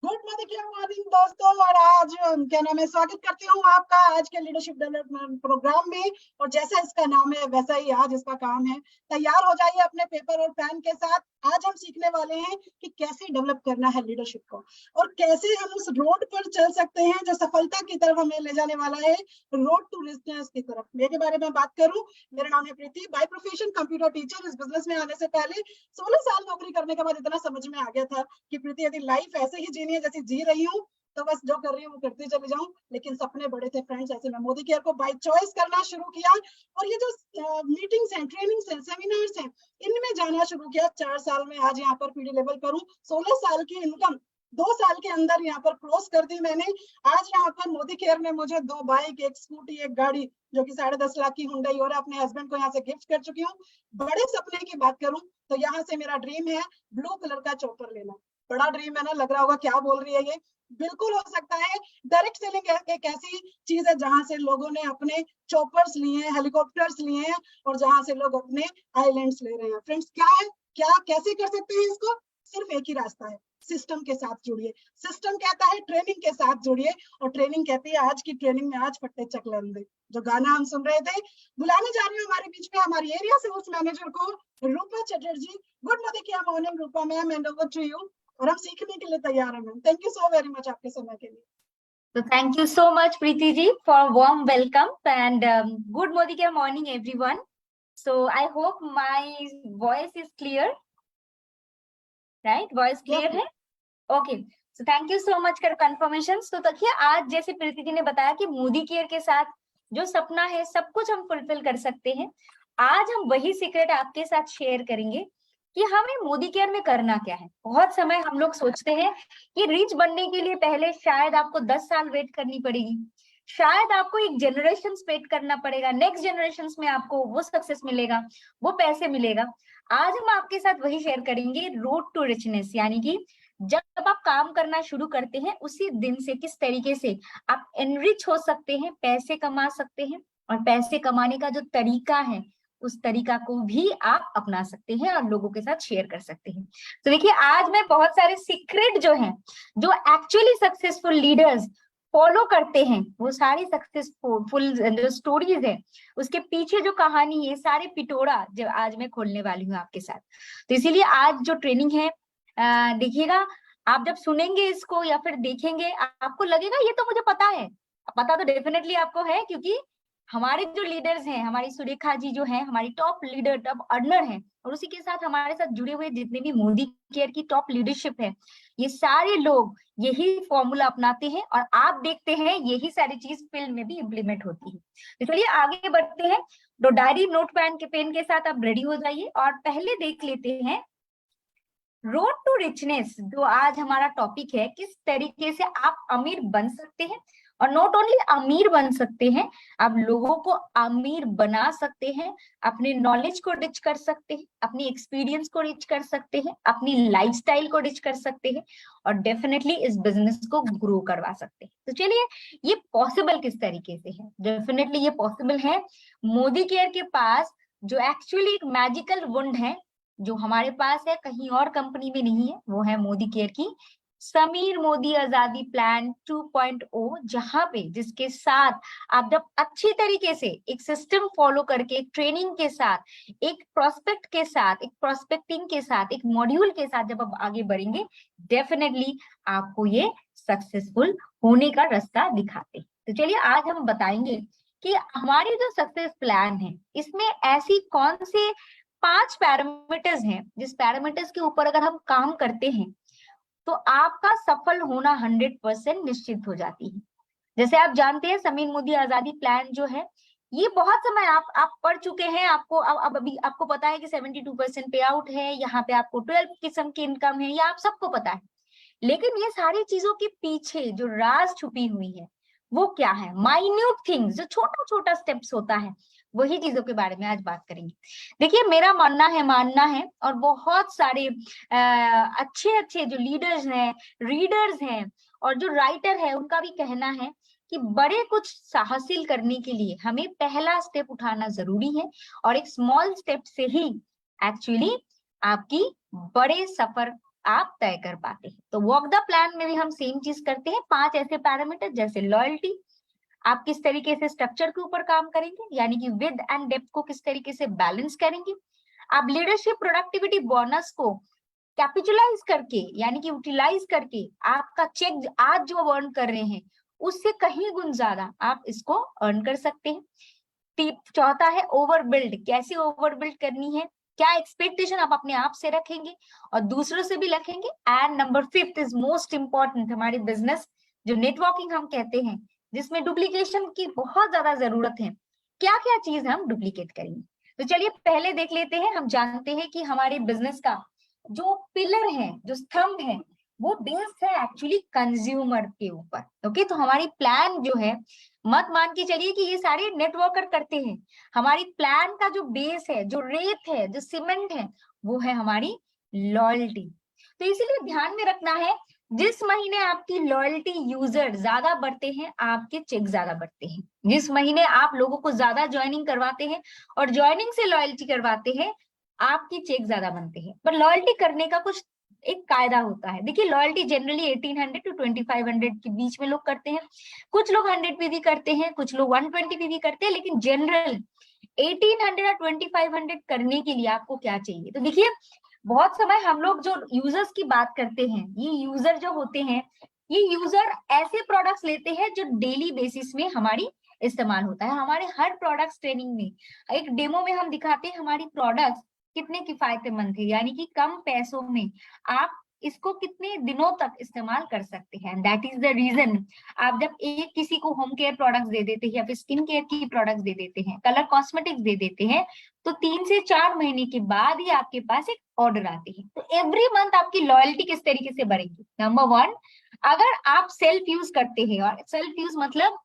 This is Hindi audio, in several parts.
गुड मॉर्निंग दोस्तों। और आज क्या नाम है, स्वागत करती हूँ आपका आज के लीडरशिप डेवलपमेंट प्रोग्राम में। और जैसा इसका नाम है वैसा ही आज इसका काम है। तैयार हो जाइए अपने पेपर और पेन के साथ। आज हम सीखने वाले हैं कि कैसे डेवलप करना है लीडरशिप को और कैसे हम उस रोड पर चल सकते हैं जो सफलता की तरफ हमें ले जाने वाला है, रोड टू रिचनेस की तरफ। मेरे बारे में बात करूं, मेरा नाम है प्रीति, बाय प्रोफेशन कंप्यूटर टीचर। इस बिजनेस में आने से पहले 16 साल नौकरी करने के बाद इतना समझ में आ गया था कि प्रीति यदि लाइफ ऐसे ही जीनी है जैसी जी रही हूँ तो बस जो कर रही हूँ वो करती चली जाऊं। लेकिन सपने बड़े थे फ्रेंड्स, ऐसे मैं मोदी केयर को बाय चॉइस करना शुरू किया और ये जो मीटिंग्स हैं, ट्रेनिंग्स हैं, सेमिनार्स हैं, इनमें जाना शुरू किया। 4 साल में आज यहाँ पर पीडी लेवल पर हूँ। 16 साल की इनकम 2 साल के अंदर यहाँ पर क्रॉस कर दी मैंने। आज यहाँ पर मोदी केयर ने मुझे 2 बाइक, 1 स्कूटी, 1 गाड़ी जो कि 10.5 लाख की हुंडई और अपने हस्बैंड को यहाँ से गिफ्ट कर चुकी हूँ। बड़े सपने की बात करूं तो यहाँ से मेरा ड्रीम है ब्लू कलर का चॉपर लेना। बड़ा ड्रीम है ना, लग रहा होगा क्या बोल रही है ये। बिल्कुल हो सकता है। डायरेक्ट सेलिंग एक ऐसी चीज है जहां से लोगों ने अपने चॉपर्स लिए हैं, हेलीकॉप्टर्स लिए हैं और जहां से लोग अपने आइलैंड्स ले रहे हैं। फ्रेंड्स, क्या है, क्या कैसे कर सकते हैं इसको? सिर्फ एक ही रास्ता है, सिस्टम के साथ जुड़िए। सिस्टम कहता है ट्रेनिंग के साथ जुड़िए और ट्रेनिंग कहती है आज की ट्रेनिंग में आज फट्टे चकलंदे। जो गाना हम सुन रहे थे, बुलाने जा रही हूँ हमारे बीच में हमारी एरिया सेल्स मैनेजर को, Rupa Chatterjee. Good morning Rupa ma'am, and over to you. और हम सीखने के लिए तैयार हैं ma'am. Thank you so very much आपके समय के लिए। So thank you so much, Preeti ji, for warm welcome and good morning everyone. So I hope my voice is clear, right? Voice clear है? Okay. So thank you so much for confirmation. So देखिए, आज जैसे प्रीति जी ने बताया कि मोदी केयर के साथ जो सपना है सब कुछ हम फुलफिल कर सकते हैं। आज हम वही सीक्रेट आपके साथ शेयर करेंगे कि हमें मोदी केयर में करना क्या है। बहुत समय हम लोग सोचते हैं कि रिच बनने के लिए पहले शायद आपको 10 साल वेट करनी पड़ेगी, शायद आपको एक जनरेशन वेट करना पड़ेगा, नेक्स्ट जनरेशन में आपको वो सक्सेस मिलेगा, वो पैसे मिलेगा। आज हम आपके साथ वही शेयर करेंगे, रोड टू रिचनेस, यानी कि जब आप काम करना शुरू करते हैं उसी दिन से किस तरीके से आप एनरिच हो सकते हैं, पैसे कमा सकते हैं और पैसे कमाने का जो तरीका है उस तरीका को भी आप अपना सकते हैं और लोगों के साथ शेयर कर सकते हैं। तो देखिए, आज मैं बहुत सारे सीक्रेट जो हैं, जो एक्चुअली सक्सेसफुल लीडर्स फॉलो करते हैं, वो सारी सक्सेसफुल जो स्टोरीज है उसके पीछे जो कहानी है, सारे पिटोरा जो आज मैं खोलने वाली हूँ आपके साथ। तो इसीलिए आज जो ट्रेनिंग है, देखिएगा, आप जब सुनेंगे इसको या फिर देखेंगे आपको लगेगा ये तो मुझे पता है। पता तो डेफिनेटली आपको है, क्योंकि हमारे जो लीडर्स हैं, हमारी सुरेखा जी जो है हमारी टॉप लीडर, टॉप अर्नर है, और उसी के साथ हमारे साथ जुड़े हुए जितने भी मोदी केयर की टॉप लीडरशिप है, ये सारे लोग यही फॉर्मूला अपनाते हैं और आप देखते हैं यही सारी चीज फिल्म में भी इम्प्लीमेंट होती है। तो चलिए आगे बढ़ते हैं। तो डायरी, नोट पेन के साथ आप रेडी हो जाइए और पहले देख लेते हैं रोड टू रिचनेस, जो आज हमारा टॉपिक है, किस तरीके से आप अमीर बन सकते हैं। और नॉट ओनली अमीर बन सकते हैं, आप लोगों को अमीर बना सकते हैं, अपने नॉलेज को रिच कर सकते हैं, अपनी एक्सपीरियंस को रिच कर सकते हैं, अपनी लाइफस्टाइल को रिच कर सकते हैं और डेफिनेटली इस बिजनेस को ग्रो करवा सकते हैं। तो चलिए, ये पॉसिबल किस तरीके से है? डेफिनेटली ये पॉसिबल है मोदी केयर के पास, जो एक्चुअली एक मैजिकल वुंड है जो हमारे पास है, कहीं और कंपनी में नहीं है। वो है मोदी केयर की समीर मोदी आजादी प्लान 2.0, जहां पे जिसके साथ आप जब अच्छी तरीके से एक सिस्टम फॉलो करके, एक ट्रेनिंग के साथ, एक प्रोस्पेक्ट के साथ, एक प्रोस्पेक्टिंग के साथ, एक मॉड्यूल के साथ जब आप आगे बढ़ेंगे, डेफिनेटली आपको ये सक्सेसफुल होने का रास्ता दिखाते। तो चलिए आज हम बताएंगे कि हमारी जो सक्सेस प्लान है इसमें ऐसी कौन से 5 पैरामीटर्स हैं जिस पैरामीटर्स के ऊपर अगर हम काम करते हैं तो आपका सफल होना 100% निश्चित हो जाती है। जैसे आप जानते हैं समीर मोदी आजादी प्लान जो है, ये बहुत समय आप पढ़ चुके हैं। आपको अब अभी आपको पता है कि 72% पे आउट है, यहाँ पे आपको 12 किस्म की इनकम है, ये आप सबको पता है। लेकिन ये सारी चीजों के पीछे जो राज छुपी हुई है वो क्या है? माइन्यूट थिंग्स, जो छोटा छोटा स्टेप्स होता है, वही चीजों के बारे में आज बात करेंगे। देखिए, मेरा मानना है और बहुत सारे अच्छे अच्छे जो लीडर्स हैं, रीडर्स हैं और जो राइटर है, उनका भी कहना है कि बड़े कुछ हासिल करने के लिए हमें पहला स्टेप उठाना जरूरी है और एक स्मॉल स्टेप से ही एक्चुअली आपकी बड़े सफर आप तय कर पाते हैं। तो वॉक द प्लान में भी हम सेम चीज करते हैं। 5 ऐसे पैरामीटर जैसे लॉयल्टी, आप किस तरीके से स्ट्रक्चर के ऊपर काम करेंगे, यानी कि विद एंड डेप्थ को किस तरीके से बैलेंस करेंगे, आप लीडरशिप प्रोडक्टिविटी बोनस को कैपिटलाइज करके यानी कि यूटिलाइज करके आपका चेक आज जो अर्न कर रहे हैं उससे कहीं गुण ज्यादा आप इसको अर्न कर सकते हैं। चौथा है ओवरबिल्ड, कैसे ओवरबिल्ड करनी है, क्या एक्सपेक्टेशन आप अपने आप से रखेंगे और दूसरों से भी रखेंगे। And number 5 is most important, हमारी बिजनेस जो नेटवर्किंग हम कहते हैं, जिसमें डुप्लीकेशन की बहुत ज्यादा जरूरत है, क्या क्या चीज हम डुप्लीकेट करेंगे। तो चलिए पहले देख लेते हैं। हम जानते हैं कि हमारे बिजनेस का जो पिलर है, जो स्तंभ है, वो बेस्ड है एक्चुअली कंज्यूमर के ऊपर। ओके, तो हमारी प्लान जो है, मत मान के चलिए कि ये सारे नेटवर्कर करते हैं। हमारी प्लान का जो बेस है, जो रेत है, जो सीमेंट है, वो है हमारी लॉयल्टी। तो इसीलिए ध्यान में रखना है, जिस महीने आपकी लॉयल्टी यूजर ज्यादा बढ़ते हैं, आपके चेक ज्यादा बढ़ते हैं। जिस महीने आप लोगों को ज्यादा ज्वाइनिंग करवाते हैं और ज्वाइनिंग से लॉयल्टी करवाते हैं, आपकी चेक ज्यादा बनते हैं। पर लॉयल्टी करने का कुछ एक कायदा होता है। देखिए, लॉयल्टी जनरली 1800 टू 2500 के बीच में लोग करते हैं। कुछ लोग 100 पीवी करते हैं, कुछ लोग 120 पीवी करते हैं, लेकिन जनरल 1800 और 2500 करने के लिए आपको क्या चाहिए। तो देखिए, बहुत समय हम लोग जो यूजर्स की बात करते हैं, ये यूजर जो होते हैं, ये यूजर ऐसे प्रोडक्ट्स लेते हैं जो डेली बेसिस में हमारी इस्तेमाल होता है। हमारे हर प्रोडक्ट्स ट्रेनिंग में, एक डेमो में हम दिखाते हैं हमारी प्रोडक्ट्स कितने किफायतेमंद है, यानी कि कम पैसों में आप इसको कितने दिनों तक इस्तेमाल कर सकते हैं। दैट इज द रीजन, आप जब एक किसी को होम केयर प्रोडक्ट्स दे देते हैं या फिर स्किन केयर की प्रोडक्ट्स दे देते हैं, कलर कॉस्मेटिक्स दे देते हैं, तो 3 से 4 महीने के बाद ही आपके पास एक ऑर्डर आते हैं। तो एवरी मंथ आपकी लॉयल्टी किस तरीके से बढ़ेगी। नंबर 1, अगर आप सेल्फ यूज करते हैं, और सेल्फ यूज मतलब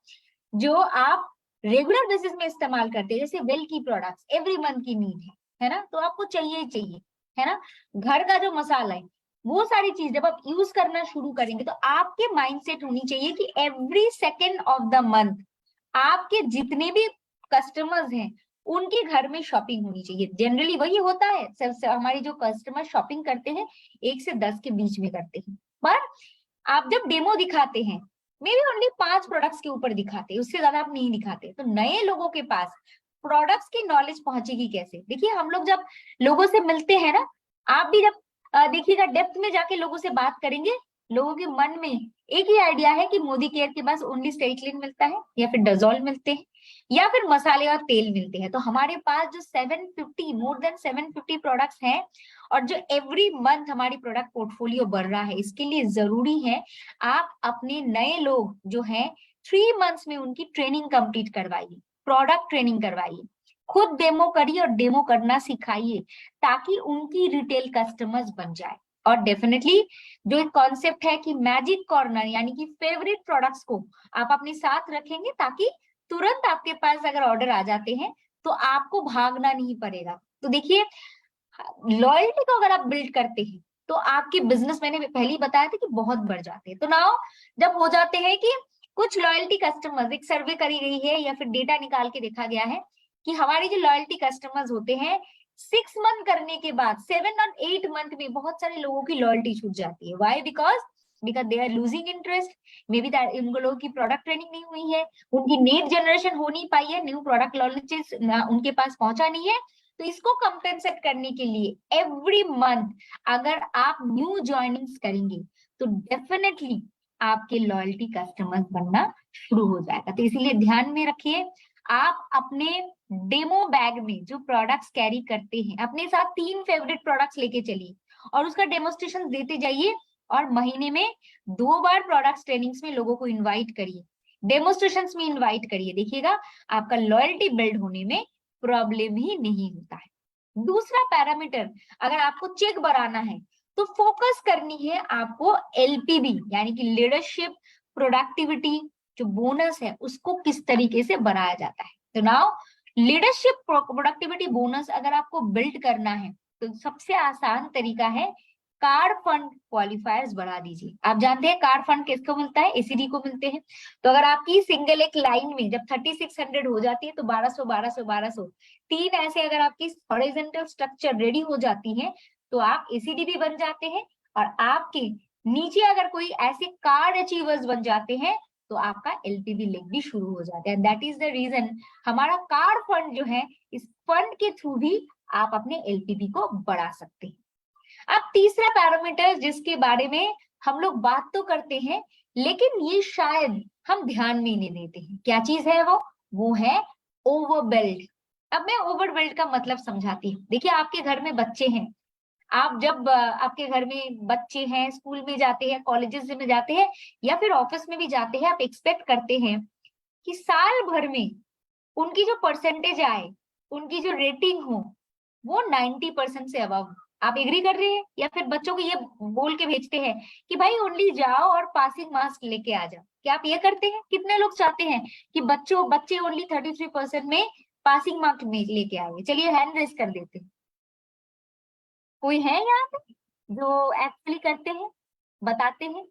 जो आप रेगुलर बेसिस में इस्तेमाल करते हैं, जैसे वेल की प्रोडक्ट्स एवरी मंथ की नीड है ना, तो आपको चाहिए ही चाहिए, है ना। घर का जो मसाला है, वो सारी चीज जब आप यूज करना शुरू करेंगे, तो आपके माइंडसेट होनी चाहिए कि every second of the month आपके जितने भी कस्टमर्स हैं, उनके घर में शॉपिंग होनी चाहिए। जनरली वही होता है, हमारे जो कस्टमर शॉपिंग करते हैं 1 से 10 के बीच में करते हैं। पर आप जब डेमो दिखाते हैं, मे बी ओनली 5 प्रोडक्ट्स के ऊपर दिखाते हैं, उससे ज्यादा आप नहीं दिखाते, तो नए लोगों के पास प्रोडक्ट्स की नॉलेज पहुंचेगी कैसे। देखिए, हम लोग जब लोगों से मिलते हैं ना, आप भी जब देखिएगा डेप्थ में जाके लोगों से बात करेंगे, लोगों के मन में एक ही आइडिया है कि मोदी केयर के पास ओनली स्टेरिक्लिन मिलता है, या फिर डजोल मिलते हैं, या फिर मसाले और तेल मिलते हैं। तो हमारे पास जो 750 मोर देन 750 प्रोडक्ट्स हैं, और जो एवरी मंथ हमारी प्रोडक्ट पोर्टफोलियो बढ़ रहा है, इसके लिए जरूरी है आप अपने नए लोग जो हैं 3 मंथ्स में उनकी ट्रेनिंग कंप्लीट करवाइए, प्रोडक्ट ट्रेनिंग करवाइए, खुद डेमो करिए और डेमो करना सिखाइए, ताकि उनकी रिटेल कस्टमर्स बन जाए। और डेफिनेटली जो एक कॉन्सेप्ट है कि मैजिक कॉर्नर, यानी कि फेवरेट प्रोडक्ट्स को आप अपने साथ रखेंगे, ताकि तुरंत आपके पास अगर ऑर्डर आ जाते हैं तो आपको भागना नहीं पड़ेगा। तो देखिए, लॉयल्टी को अगर आप बिल्ड करते हैं तो आपके बिजनेस, मैंने पहले ही बताया था कि बहुत बढ़ जाते हैं। तो नाउ जब हो जाते हैं कि कुछ लॉयल्टी कस्टमर्स, एक सर्वे करी गई है या फिर डेटा निकाल के देखा गया है कि हमारे जो लॉयल्टी कस्टमर्स होते हैं, 6 मंथ करने के बाद 7 और 8 मंथ में बहुत सारे लोगों की लॉयल्टी छूट जाती है। Why? Because they are losing interest, may be that उन लोगों की प्रोडक्ट ट्रेनिंग नहीं हुई है, उनकी नीड जनरेशन हो नहीं पाई है, न्यू प्रोडक्ट लॉन्चेस उनके पास पहुंचा नहीं है। तो इसको कंपेंसेट करने के लिए एवरी मंथ अगर आप न्यू ज्वाइनिंग्स करेंगे, तो डेफिनेटली आपके लॉयल्टी कस्टमर्स बनना शुरू हो जाएगा। तो इसीलिए ध्यान में रखिए, आप अपने डेमो बैग में जो प्रोडक्ट्स कैरी करते हैं, अपने साथ 3 फेवरेट प्रोडक्ट्स लेके चलिए और उसका डेमोस्ट्रेशन देते जाइए, और महीने में 2 बार प्रोडक्ट्स ट्रेनिंग्स में लोगों को इन्वाइट करिए, डेमोस्ट्रेशंस में इन्वाइट करिए। देखिएगा, आपका लॉयल्टी बिल्ड होने में प्रॉब्लम ही नहीं होता है। दूसरा पैरामीटर, अगर आपको चेक बढ़ाना है तो फोकस करनी है आपको एलपीबी, यानी कि लीडरशिप प्रोडक्टिविटी जो बोनस है, उसको किस तरीके से बढ़ाया जाता है। तो नाउ लीडरशिप प्रोडक्टिविटी बोनस अगर आपको बिल्ड करना है, तो सबसे आसान तरीका है कार फंड क्वालिफायर्स बढ़ा दीजिए। आप जानते हैं कार फंड किसको मिलता है? एसीडी को मिलते हैं। तो अगर आपकी सिंगल एक लाइन में जब 3600 हो जाती है, तो 1200 1200 1200 3 ऐसे अगर आपकी हॉरिजॉन्टल स्ट्रक्चर रेडी हो जाती है, तो आप एसीडी भी बन जाते हैं और आपके नीचे अगर कोई ऐसे कार्ड अचीवर्स बन जाते हैं तो आपका एलपीवी लिंक भी शुरू हो जाता है। दैट इज द रीजन हमारा कार्ड फंड जो है, इस फंड के थ्रू भी आप अपने एलपीवी को बढ़ा सकते हैं। अब तीसरा पैरामीटर जिसके बारे में हम लोग बात तो करते हैं लेकिन ये शायद हम ध्यान में ही नहीं देते हैं, क्या चीज है वो है ओवरबिल्ड। अब मैं ओवरबिल्ड का मतलब समझाती हूँ। देखिए आपके घर में बच्चे हैं, आप जब आपके घर में बच्चे हैं, स्कूल में जाते हैं, कॉलेजेस में जाते हैं या फिर ऑफिस में भी जाते हैं, आप एक्सपेक्ट करते हैं कि साल भर में उनकी जो परसेंटेज आए, उनकी जो रेटिंग हो वो 90% से अबव। आप एग्री कर रहे हैं? या फिर बच्चों को ये बोल के भेजते हैं कि भाई ओनली जाओ और पासिंग मार्क्स लेके आ जाओ। क्या आप ये करते हैं? कितने लोग चाहते हैं कि बच्चे ओनली 33% में पासिंग मार्क्स लेके आए? चलिए हैंड रेस कर देते हैं। कोई है यहाँ पे जो एक्चुअली करते हैं, बताते हैं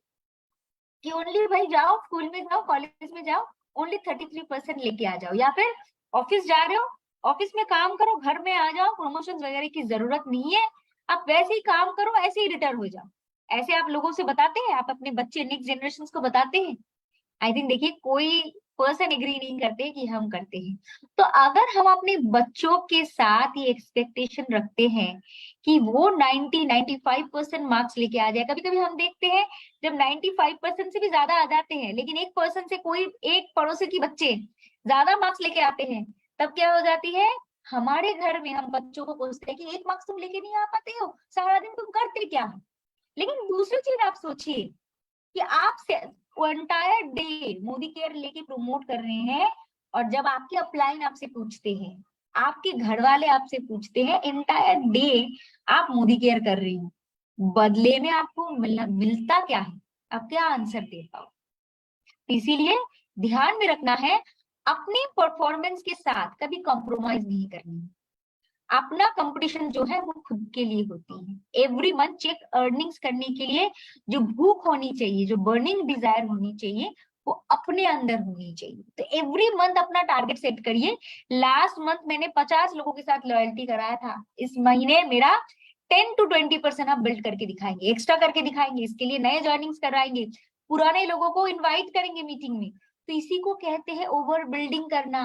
कि ओनली भाई जाओ, स्कूल में जाओ, कॉलेज में जाओ, ओनली 33% लेके आ जाओ। या फिर ऑफिस जा रहे हो, ऑफिस में काम करो, घर में आ जाओ, प्रमोशन वगैरह की जरूरत नहीं है, आप वैसे ही काम करो, ऐसे ही रिटर्न हो जाओ। ऐसे आप लोगों से बताते हैं? आप अपने बच्चे नेक्स्ट जनरेशन को बताते हैं? आई थिंक देखिए कोई पर्सन एग्री नहीं करते कि हम करते हैं। तो अगर हम अपने बच्चों के साथ ये एक्सपेक्टेशन रखते हैं कि वो 95% मार्क्स लेके आ जाए, कभी कभी हम देखते हैं जब 95% से भी ज्यादा आ जाते हैं लेकिन एक पर्सन से, कोई एक पड़ोसी की बच्चे ज्यादा मार्क्स लेके आते हैं, तब क्या हो जाती है, हमारे घर में हम बच्चों को पूछते हैं कि एक मार्क्स तुम लेके नहीं आ पाते हो, सारा दिन तुम करते क्या हो। लेकिन दूसरी चीज आप सोचिए कि आप एंटायर डे मोदी केयर लेके प्रमोट कर रहे हैं और जब आपके अपलाइन आपसे पूछते हैं, आपके घर वाले आपसे पूछते हैं, एंटायर डे आप मोदी केयर कर रही हो, बदले में आपको मिलता क्या है? आप क्या आंसर दे पाओ? इसीलिए ध्यान में रखना है, अपने परफॉर्मेंस के साथ कभी कॉम्प्रोमाइज नहीं करनी। अपना कंपटीशन जो है वो खुद के लिए होती है। एवरी मंथ चेक अर्निंग्स करने के लिए जो भूख होनी चाहिए, जो बर्निंग डिजायर होनी चाहिए, वो अपने अंदर होनी चाहिए। तो एवरी मंथ अपना टारगेट सेट करिए। लास्ट मंथ मैंने 50 लोगों के साथ लॉयल्टी कराया था, इस महीने मेरा 10 to 20% आप बिल्ड करके दिखाएंगे, एक्स्ट्रा करके दिखाएंगे। इसके लिए नए ज्वाइनिंग्स कराएंगे, पुराने लोगों को इन्वाइट करेंगे मीटिंग में। तो इसी को कहते हैं ओवर बिल्डिंग करना।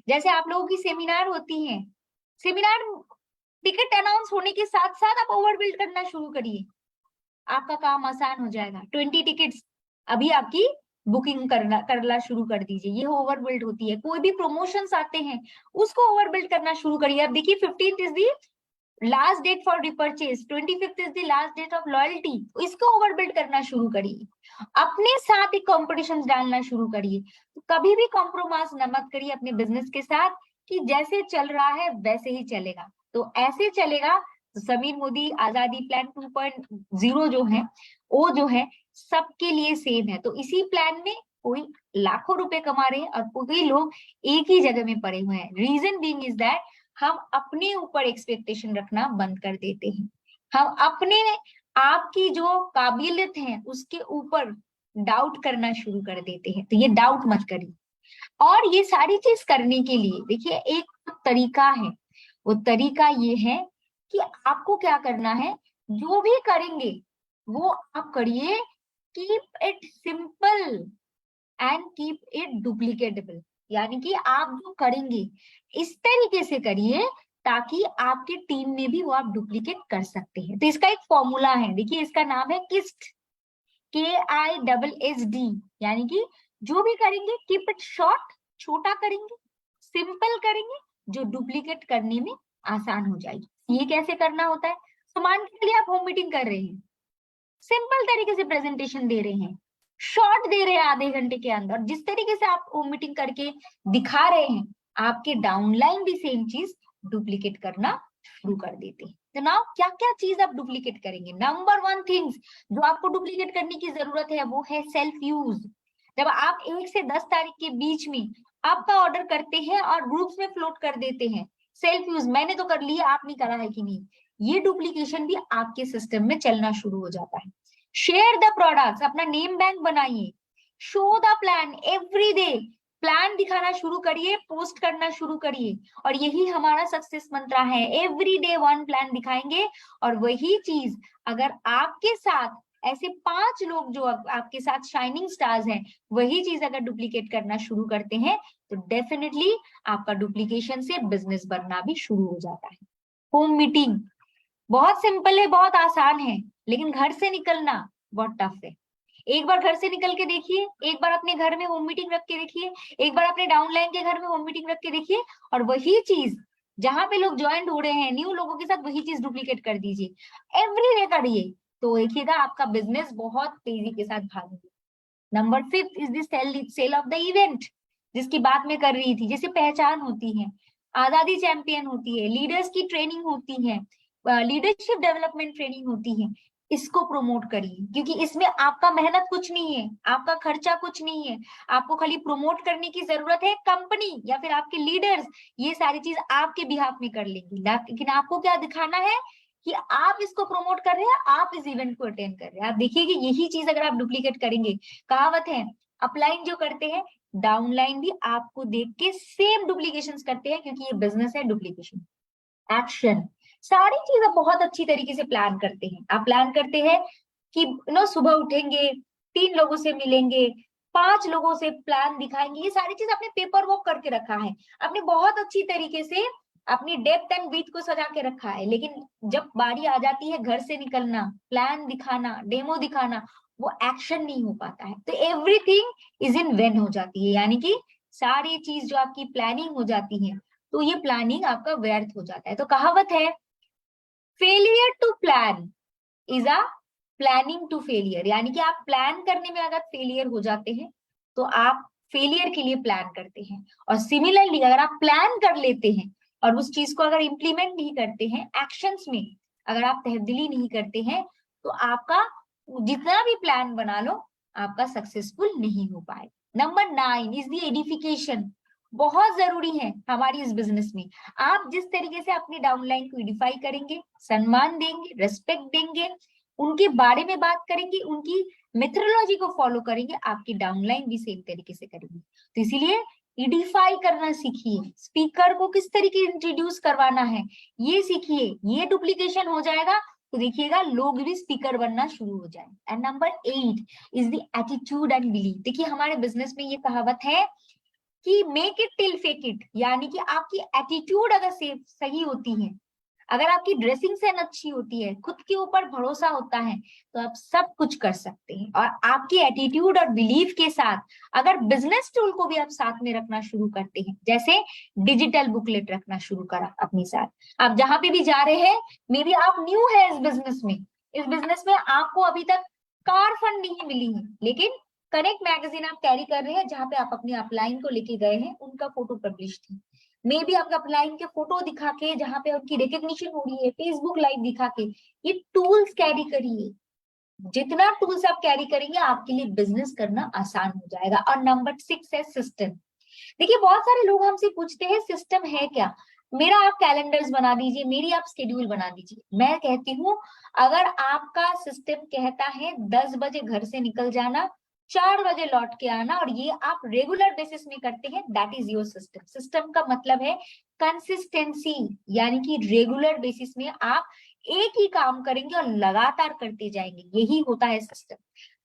जैसे आप लोगों की सेमिनार होती है, सेमिनार टिकट अनाउंस होने के साथ साथ आप ओवर बिल्ड करना शुरू करिए, आपका काम आसान हो जाएगा। 20 टिकट्स अभी आपकी बुकिंग करना शुरू कर दीजिए, ये ओवर बिल्ड होती है। कोई भी प्रमोशंस आते हैं उसको ओवर बिल्ड करना शुरू करिए। अब देखिए 15th is the last date for repurchase, 25th is the last date of loyalty, इसको ओवर बिल्ड करना शुरू करिए। अपने साथ ही कॉम्पिटिशन डालना शुरू करिए। तो कभी भी कॉम्प्रोमाइज न मत करिए अपने बिजनेस के साथ कि जैसे चल रहा है वैसे ही चलेगा। तो ऐसे चलेगा तो समीर मोदी आजादी प्लान 2.0 जो है वो जो है सबके लिए सेम है। तो इसी प्लान में कोई लाखों रुपए कमा रहे हैं और कोई लोग एक ही जगह में पड़े हुए हैं। रीजन बीइंग इज दैट हम अपने ऊपर एक्सपेक्टेशन रखना बंद कर देते हैं। हम अपने आपकी जो काबिलियत है उसके ऊपर डाउट करना शुरू कर देते हैं। तो ये डाउट मत करिए। और ये सारी चीज करने के लिए देखिए एक तरीका है, वो तरीका ये है कि आपको क्या करना है, जो भी करेंगे वो आप करिए keep it simple and keep it duplicatable. यानी कि आप जो करेंगे इस तरीके से करिए ताकि आपके टीम में भी वो आप डुप्लीकेट कर सकते हैं। तो इसका एक फॉर्मूला है, देखिए इसका नाम है किस्ट, KISSD। यानी कि जो भी करेंगे कीप इट शॉर्ट, छोटा करेंगे, सिंपल करेंगे, जो डुप्लीकेट करने में आसान हो जाएगी। ये कैसे करना होता है? तो मान के चलिए आप होम मीटिंग कर रहे हैं, सिंपल तरीके से प्रेजेंटेशन दे रहे हैं, शॉर्ट दे रहे हैं आधे घंटे के अंदर, जिस तरीके से आप होम मीटिंग करके दिखा रहे हैं आपके डाउनलाइन भी सेम चीज डुप्लीकेट करना शुरू कर देते हैं। तो नाउ क्या क्या चीज आप डुप्लीकेट करेंगे? नंबर 1 थिंग्स जो आपको डुप्लीकेट करने की जरूरत है वो है सेल्फ यूज। जब आप 1 से 10 तारीख के बीच में आपका ऑर्डर करते हैं और ग्रुप्स में फ्लोट कर देते हैं, सेल्फ यूज मैंने तो कर लिया, आपने करा है कि नहीं, ये डुप्लीकेशन भी आपके सिस्टम में चलना शुरू हो जाता है। शेयर द प्रोडक्ट्स, अपना नेम बैंक बनाइए, show the plan every day, plan दिखाना शुरू करिए, पोस्ट करना शुरू करिए, और यही हमारा सक्सेस मंत्र है। एवरी डे 1 प्लान दिखाएंगे, और वही चीज अगर आपके साथ ऐसे 5 लोग जो आपके साथ शाइनिंग स्टार्स हैं, वही चीज अगर डुप्लीकेट करना शुरू करते हैं, तो डेफिनेटली आपका डुप्लीकेशन से बिजनेस बनना भी शुरू हो जाता है। होम मीटिंग बहुत सिंपल है, बहुत आसान है, लेकिन घर से निकलना बहुत टफ है। एक बार घर से निकल के देखिए, एक बार अपने घर में होम मीटिंग रख के देखिए, एक बार अपने डाउनलाइन के घर में होम मीटिंग रख के देखिए, और वही चीज जहां पे लोग ज्वाइंट हो रहे हैं न्यू लोगों के साथ, वही चीज डुप्लीकेट कर दीजिए। एवरी डे करिए, तो देखिएगा आपका बिजनेस बहुत तेजी के साथ भागेगा। Number 5 is the sale of the event, जिसकी बात मैं कर रही थी। जैसे पहचान होती है, आजादी चैंपियन होती है, लीडर्स की ट्रेनिंग होती है, लीडरशिप डेवलपमेंट ट्रेनिंग होती है, इसको प्रमोट करिए, क्योंकि इसमें आपका मेहनत कुछ नहीं है, आपका खर्चा कुछ नहीं है, आपको खाली प्रमोट करने की जरूरत है। कंपनी या फिर आपके लीडर्स ये सारी चीज आपके बिहाफ में कर लेंगे, लेकिन आपको क्या दिखाना है कि आप इसको प्रमोट कर रहे हैं, आप इस इवेंट को अटेंड कर रहे हैं। आप देखिए कि यही चीज अगर आप डुप्लीकेट करेंगे, कहावत है अपलाइन जो करते हैं, डाउनलाइन भी आपको देख के सेम डुप्लीकेशन करते हैं, क्योंकि ये बिजनेस है डुप्लीकेशन। एक्शन, सारी चीजें बहुत अच्छी तरीके से प्लान करते हैं। आप प्लान करते हैं कि सुबह उठेंगे, 3 लोगों से मिलेंगे, 5 लोगों से प्लान दिखाएंगे, ये सारी चीज आपने पेपर वर्क करके रखा है, आपने बहुत अच्छी तरीके से अपनी डेप्थ एंड ब्रीथ को सजा के रखा है। लेकिन जब बारी आ जाती है घर से निकलना, प्लान दिखाना, डेमो दिखाना, वो एक्शन नहीं हो पाता है, तो एवरीथिंग इज इन वेन हो जाती है, यानी कि सारी चीज जो आपकी प्लानिंग हो जाती है, तो ये प्लानिंग आपका व्यर्थ हो जाता है। तो कहावत है failure to plan is a planning to failure, यानी कि आप प्लान करने में अगर फेलियर हो जाते हैं, तो आप फेलियर के लिए प्लान करते हैं। और सिमिलरली अगर आप प्लान कर लेते हैं और उस चीज को अगर इंप्लीमेंट नहीं करते हैं, एक्शंस में अगर आप तहदीली नहीं करते हैं, तो आपका जितना भी प्लान बना लो, आपका सक्सेसफुल नहीं हो पाए। नंबर 9 इज द एडिफिकेशन, बहुत जरूरी है हमारी इस बिजनेस में। आप जिस तरीके से अपनी डाउनलाइन को एडिफाई करेंगे, सम्मान देंगे, रेस्पेक्ट देंगे, उनके बारे में बात करेंगे, उनकी मेथोडोलॉजी को फॉलो करेंगे, आपकी डाउनलाइन भी सेम तरीके से करेंगे। तो इसीलिए एडिफाई करना सीखिए, स्पीकर को किस तरीके इंट्रोड्यूस करवाना है ये सीखिए। ये डुप्लीकेशन हो जाएगा तो देखिएगा लोग भी स्पीकर बनना शुरू हो जाए। And number 8 is the attitude and belief. देखिए हमारे बिजनेस में ये कहावत है कि make it till fake it, यानी कि आपकी एटीट्यूड अगर सही होती है, अगर आपकी ड्रेसिंग सेंस अच्छी होती है, खुद के ऊपर भरोसा होता है, तो आप सब कुछ कर सकते हैं। और आपकी एटीट्यूड और बिलीफ के साथ अगर बिजनेस टूल को भी आप साथ में रखना शुरू करते हैं, जैसे डिजिटल बुकलेट रखना शुरू करा अपने साथ, आप जहां पे भी जा रहे हैं, मे बी आप न्यू है इस बिजनेस में आपको अभी तक कार फंड नहीं मिली है, लेकिन कनेक्ट मैगजीन आप कैरी कर रहे हैं, जहां पे आप अपनी अपलाइन को लेके गए हैं, उनका फोटो पब्लिश थी। मे भी आपका अपलाइन के फोटो दिखा के जहां पे उनकी रिकग्निशन हो रही है, फेसबुक लाइव दिखा के, ये टूल्स कैरी करिए। जितना टूल्स आप कैरी करेंगे, आपके लिए बिजनेस करना आसान हो जाएगा। और नंबर 6 है सिस्टम। देखिए बहुत सारे लोग हमसे पूछते हैं सिस्टम है क्या, मेरा आप कैलेंडर्स बना दीजिए, मेरी आप शेड्यूल बना दीजिए। मैं कहती हूँ अगर आपका सिस्टम कहता है 10 बजे घर से निकल जाना, 4 बजे लौट के आना, और ये आप रेगुलर बेसिस में करते हैं, that is your system. System का मतलब है कंसिस्टेंसी, यानी कि रेगुलर बेसिस में आप एक ही काम करेंगे और लगातार करते जाएंगे, यही होता है सिस्टम।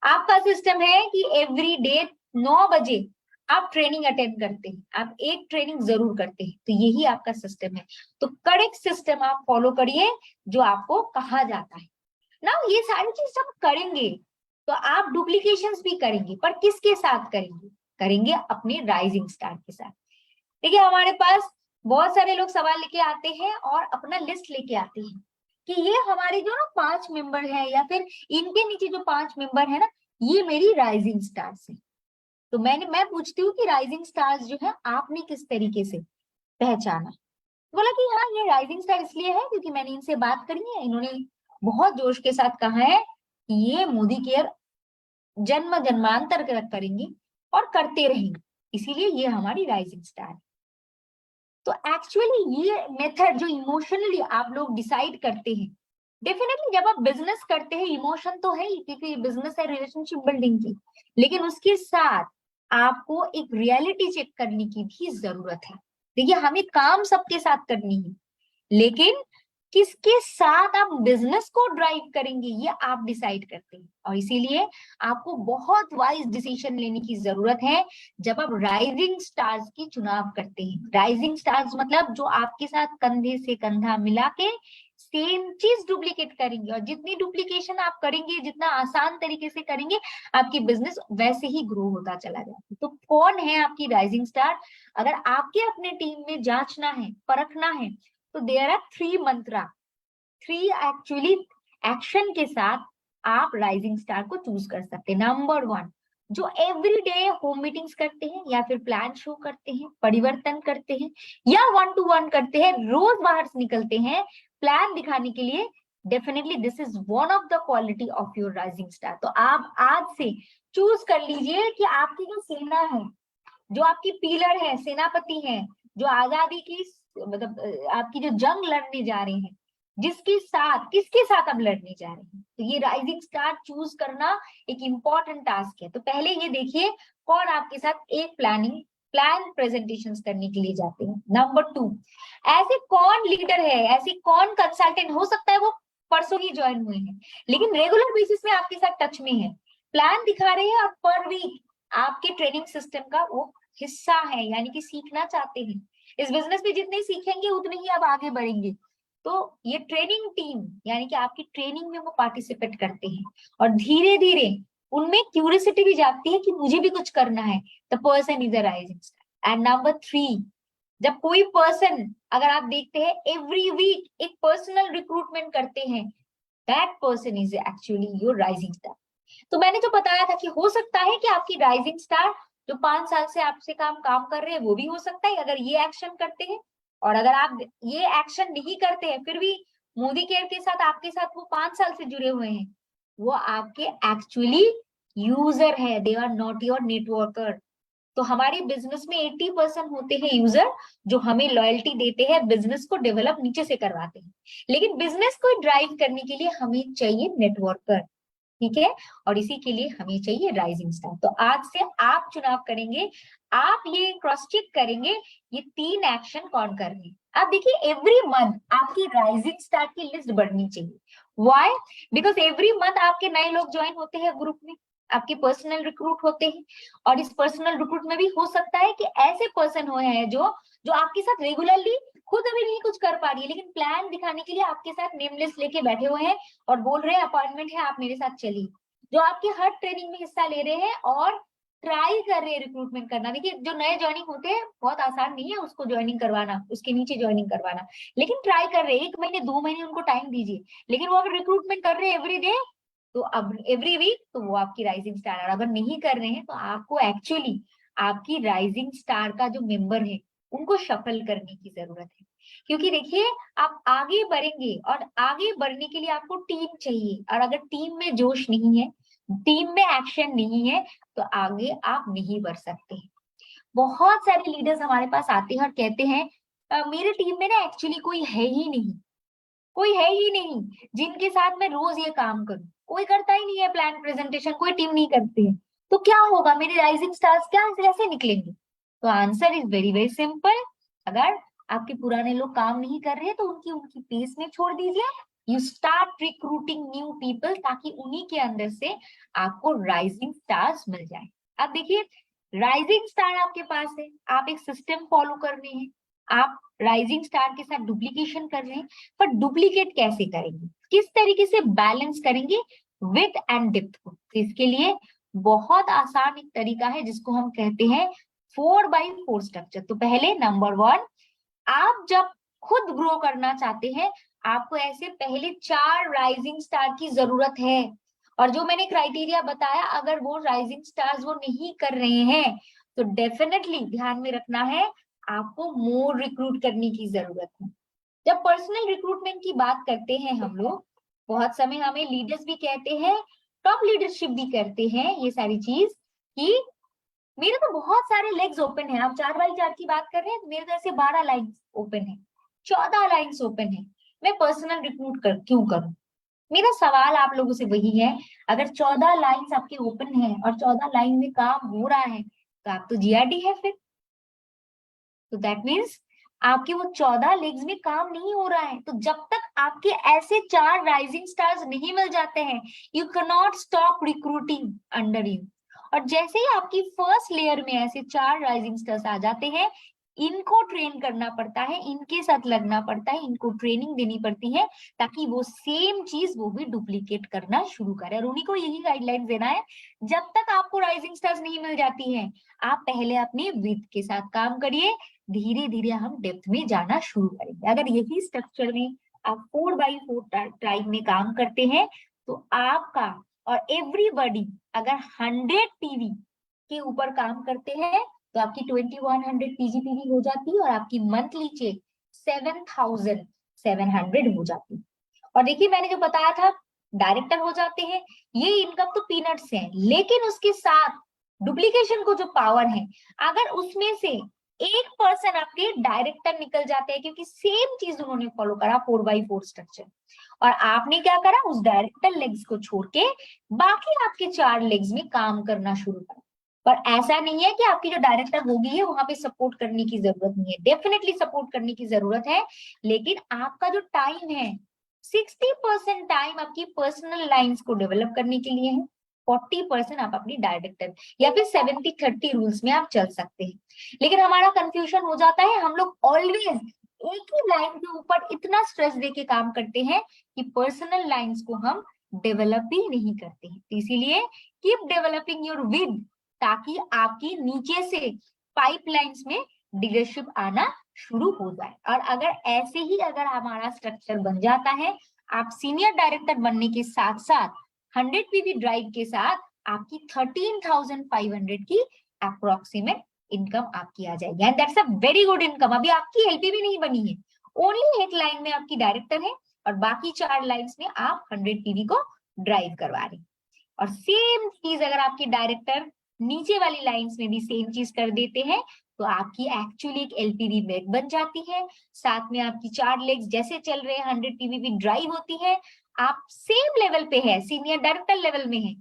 आपका सिस्टम है कि एवरी डे 9 बजे आप ट्रेनिंग अटेंड करते हैं, आप एक ट्रेनिंग जरूर करते हैं, तो यही आपका सिस्टम है। तो करेक्ट सिस्टम आप फॉलो करिए जो आपको कहा जाता है ना। ये सारी चीज सब करेंगे तो आप डुप्लीकेशंस भी करेंगे, पर किसके साथ करेंगे? करेंगे अपने राइजिंग स्टार के साथ। देखिए हमारे पास बहुत सारे लोग सवाल लेके आते हैं और अपना लिस्ट लेके आते हैं कि ये हमारे जो ना 5 मेंबर है, या फिर इनके नीचे जो 5 मेंबर है ना, ये मेरी राइजिंग स्टार्स है। तो मैं पूछती हूँ कि राइजिंग स्टार्स जो है आपने किस तरीके से पहचाना? बोला कि हाँ ये राइजिंग स्टार इसलिए है क्योंकि मैंने इनसे बात करी है, इन्होंने बहुत जोश के साथ कहा है कि ये मोदी केयर जन्म जन्मांतर करेंगे और करते रहेंगे, इसीलिए ये हमारी राइजिंग स्टार है। तो एक्चुअली ये मेथड जो इमोशनली आप लोग डिसाइड करते हैं, डेफिनेटली जब आप बिजनेस करते हैं इमोशन तो है ही, क्योंकि बिजनेस है रिलेशनशिप बिल्डिंग की, लेकिन उसके साथ आपको एक रियलिटी चेक करने की भी जरूरत है। देखिए, हमें काम सबके साथ करनी है, लेकिन किसके साथ आप बिजनेस को ड्राइव करेंगे ये आप डिसाइड करते हैं। और इसीलिए आपको बहुत वाइज डिसीजन लेने की जरूरत है जब आप राइजिंग स्टार्स की चुनाव करते हैं। राइजिंग स्टार्स मतलब जो आपके साथ कंधे से कंधा मिला के सेम चीज डुप्लीकेट करेंगे, और जितनी डुप्लीकेशन आप करेंगे, जितना आसान तरीके से करेंगे, आपकी बिजनेस वैसे ही ग्रो होता चला जाएगा। तो कौन है आपकी राइजिंग स्टार? अगर आपके अपने टीम में जांचना है, परखना है, तो there are 3 mantra, 3 actually action के साथ आप राइजिंग स्टार को चूज कर सकते हैं। नंबर 1, जो एवरी डे होम मीटिंग्स करते हैं या फिर प्लान शो करते हैं, परिवर्तन करते हैं, या 1 to 1 करते हैं, रोज बाहर से निकलते हैं प्लान दिखाने के लिए, definitely this is one of the quality of your rising star. तो आप आज से चूज कर लीजिए कि आपकी जो सेना है, जो आपकी पिलर है, सेनापति है, जो आजादी की मतलब आपकी जो जंग लड़ने जा रहे हैं, जिसके साथ, किसके साथ आप लड़ने जा रहे हैं, तो ये राइजिंग स्टार चूज करना एक इंपॉर्टेंट टास्क है। तो पहले ये देखिए कौन आपके साथ एक प्लान प्रेजेंटेशन करने के लिए जाते हैं। नंबर 2, ऐसे कौन लीडर है, ऐसी कौन कंसल्टेंट हो सकता है वो परसों ही ज्वाइन हुए हैं, लेकिन रेगुलर बेसिस में आपके साथ टच में है, प्लान दिखा रहे हैं और पर वीक आपके ट्रेनिंग सिस्टम का वो हिस्सा है, यानी कि सीखना चाहते हैं। इस बिजनेस में जितने सीखेंगे उतने ही आप आगे बढ़ेंगे। तो ये ट्रेनिंग टीम, यानी कि आपकी ट्रेनिंग में वो पार्टिसिपेट करते हैं, और धीरे धीरे उनमें क्यूरियोसिटी भी जागती है कि मुझे भी कुछ करना है। The person is a rising star. And number 3, जब कोई पर्सन, अगर आप देखते हैं एवरी वीक एक पर्सनल रिक्रूटमेंट करते हैं, that person is actually your rising star. तो मैंने जो बताया था कि हो सकता है कि आपकी राइजिंग स्टार जो 5 साल से आपसे काम कर रहे हैं वो भी हो सकता है अगर ये एक्शन करते हैं। और अगर आप ये एक्शन नहीं करते हैं फिर भी मोदी केयर के साथ आपके साथ वो 5 साल से जुड़े हुए हैं, वो आपके एक्चुअली यूजर है, they are not your networker. तो हमारे बिजनेस में 80% होते हैं यूजर, जो हमें लॉयल्टी देते हैं, बिजनेस को डेवलप नीचे से करवाते हैं, लेकिन बिजनेस को ड्राइव करने के लिए हमें चाहिए नेटवर्कर। ठीक है, और इसी के लिए हमें चाहिए राइजिंग स्टार। तो आज से आप चुनाव करेंगे, आप ये क्रॉस चेक करेंगे ये 3 एक्शन कौन कर रहे हैं। आप देखिए एवरी मंथ आपकी राइजिंग स्टार की लिस्ट बढ़नी चाहिए। व्हाई? बिकॉज एवरी मंथ आपके नए लोग ज्वाइन होते हैं ग्रुप में, आपके पर्सनल रिक्रूट होते हैं, और इस पर्सनल रिक्रूट में भी हो सकता है कि ऐसे पर्सन हुए हैं जो जो आपके साथ रेगुलरली खुद अभी नहीं कुछ कर पा रही है, लेकिन प्लान दिखाने के लिए आपके साथ नेम लिस्ट लेके बैठे हुए हैं और बोल रहे हैं अपॉइंटमेंट है, आप मेरे साथ चलिए, जो आपके हर ट्रेनिंग में हिस्सा ले रहे हैं और ट्राई कर रहे हैं रिक्रूटमेंट करना। देखिए जो नए ज्वाइनिंग होते हैं बहुत आसान नहीं है उसको ज्वाइनिंग करवाना, उसके नीचे ज्वाइनिंग करवाना, लेकिन ट्राई कर रहे हैं, 1 महीने 2 महीने उनको टाइम दीजिए। लेकिन वो अगर रिक्रूटमेंट कर रहे हैं एवरी डे, तो अब एवरी वीक, तो वो आपकी राइजिंग स्टार। और अगर नहीं कर रहे हैं तो आपको एक्चुअली आपकी राइजिंग स्टार का जो मेंबर है उनको शफल करने की जरूरत है। क्योंकि देखिए आप आगे बढ़ेंगे और आगे बढ़ने के लिए आपको टीम चाहिए, और अगर टीम में जोश नहीं है, टीम में एक्शन नहीं है, तो आगे आप नहीं बढ़ सकते। बहुत सारे लीडर्स हमारे पास आते हैं और कहते हैं मेरे टीम में ना एक्चुअली कोई है ही नहीं, कोई है ही नहीं जिनके साथ मैं रोज ये काम करूं, कोई करता ही नहीं है प्लान प्रेजेंटेशन, कोई टीम नहीं करती है, तो क्या होगा, मेरे राइजिंग स्टार्स क्या कैसे निकलेंगे? तो answer is very very simple. अगर आपके पुराने लोग काम नहीं कर रहे तो उनकी उनकी पेस में छोड़ दीजिए, you start recruiting new people, ताकि उन्हीं के अंदर से आपको राइजिंग स्टार्स मिल जाए। अब देखिए राइजिंग स्टार आपके पास है, आप एक सिस्टम फॉलो कर रहे हैं, आप राइजिंग स्टार के साथ डुप्लीकेशन कर रहे हैं, पर डुप्लीकेट कैसे करेंगे, किस तरीके से बैलेंस करेंगे विथ एंड डेप्थ को? तो इसके लिए बहुत आसान एक तरीका है जिसको हम कहते हैं 4x4 स्ट्रक्चर। तो पहले नंबर 1, आप जब खुद ग्रो करना चाहते हैं आपको ऐसे पहले 4 राइजिंग स्टार की जरूरत है, और जो मैंने क्राइटेरिया बताया अगर वो राइजिंग स्टार्स वो नहीं कर रहे हैं तो डेफिनेटली ध्यान में रखना है आपको मोर रिक्रूट करने की जरूरत है। जब पर्सनल रिक्रूटमेंट की बात करते हैं हम लोग, बहुत समय हमें लीडर्स भी कहते हैं, टॉप लीडरशिप भी करते हैं ये सारी चीज, कि मेरे तो बहुत सारे लेग्स ओपन है। आप 4x4 की बात कर रहे हैं, मेरे तो ऐसे 12 लाइन्स ओपन है, 14 लाइन्स ओपन है, मैं पर्सनल रिक्रूट क्यों करूं? मेरा सवाल आप लोगों से वही है, अगर 14 लाइन्स आपके ओपन है और 14 लाइन में काम हो रहा है, तो आप तो जीआरडी है फिर। तो दैट मीन्स आपके वो 14 लेग्स में काम नहीं हो रहा है। तो जब तक आपके ऐसे 4 राइजिंग स्टार्स नहीं मिल जाते हैं, you can not stop recruiting under you. और जैसे ही आपकी फर्स्ट लेयर में ऐसे 4 राइजिंग स्टार्स आ जाते हैं, इनको ट्रेन करना पड़ता है, इनके साथ लगना पड़ता है, इनको ट्रेनिंग देनी पड़ती है, ताकि वो सेम चीज वो भी डुप्लीकेट करना शुरू करे। और उन्हीं को यही गाइडलाइंस देना है। जब तक आपको राइजिंग स्टार्स नहीं मिल जाती हैं, आप पहले अपने विथ के साथ काम करिए, धीरे धीरे हम डेप्थ में जाना शुरू करेंगे। अगर यही स्ट्रक्चर में आप 4x4 ट्राइब में काम करते हैं, तो आपका और एवरीबॉडी अगर 100 पीवी के ऊपर काम करते हैं, तो आपकी 2100 पीजीपीवी हो जाती है और आपकी मंथली चेक 7700 हो जाती है। और देखिए मैंने जो बताया था, डायरेक्टर हो जाते हैं, ये इनकम तो पीनट्स है, लेकिन उसके साथ डुप्लीकेशन को जो पावर है, अगर उसमें से 1% आपके डायरेक्टर निकल जाते हैं, क्योंकि सेम चीज उन्होंने फॉलो करा 4x4 स्ट्रक्चर, और आपने क्या करा, उस डायरेक्टर लेग्स को छोड़ के बाकी आपके 4 लेग्स में काम करना शुरू करा। पर ऐसा नहीं है कि आपकी जो डायरेक्टर होगी है वहां पे सपोर्ट करने की जरूरत नहीं है, डेफिनेटली सपोर्ट करने की जरूरत है, लेकिन आपका जो टाइम है 60% टाइम आपकी पर्सनल लाइंस को डेवलप करने के लिए है, 40% आप अपनी डायरेक्टर या फिर 70-30 रूल्स में आप चल सकते हैं। लेकिन हमारा कंफ्यूजन हो जाता है, हम लोग ऑलवेज एक ही लाइन के ऊपर इतना स्ट्रेस देके काम करते हैं कि पर्सनल लाइंस को हम डेवलप ही नहीं करते हैं। इसीलिए कीप डेवलपिंग योर विद, ताकि आपकी नीचे से पाइपलाइंस में डीलरशिप आना शुरू हो जाए। और अगर ऐसे ही अगर हमारा स्ट्रक्चर बन जाता है, आप सीनियर डायरेक्टर बनने के साथ साथ 100 पीवी ड्राइव के साथ आपकी 13,500 की अप्रोक्सीमेट इनकम आपकी आ जाएगी, and that's a very good income. अभी आपकी एलपीवी नहीं बनी है, ओनली एक लाइन में आपकी डायरेक्टर है और बाकी 4 लाइन्स में आप 100 पीवी को ड्राइव करवा रहे हैं। और सेम चीज अगर आपकी डायरेक्टर नीचे वाली लाइंस में भी सेम चीज कर देते हैं, तो आपकी एक्चुअली एक एलपीवी बैग बन जाती है, साथ में आपकी 4 लेग्स जैसे चल रहे हैं 100 पीवी भी ड्राइव होती है, आप सेम लेवल पे है, सीनियर डायरेक्टर लेवल में है।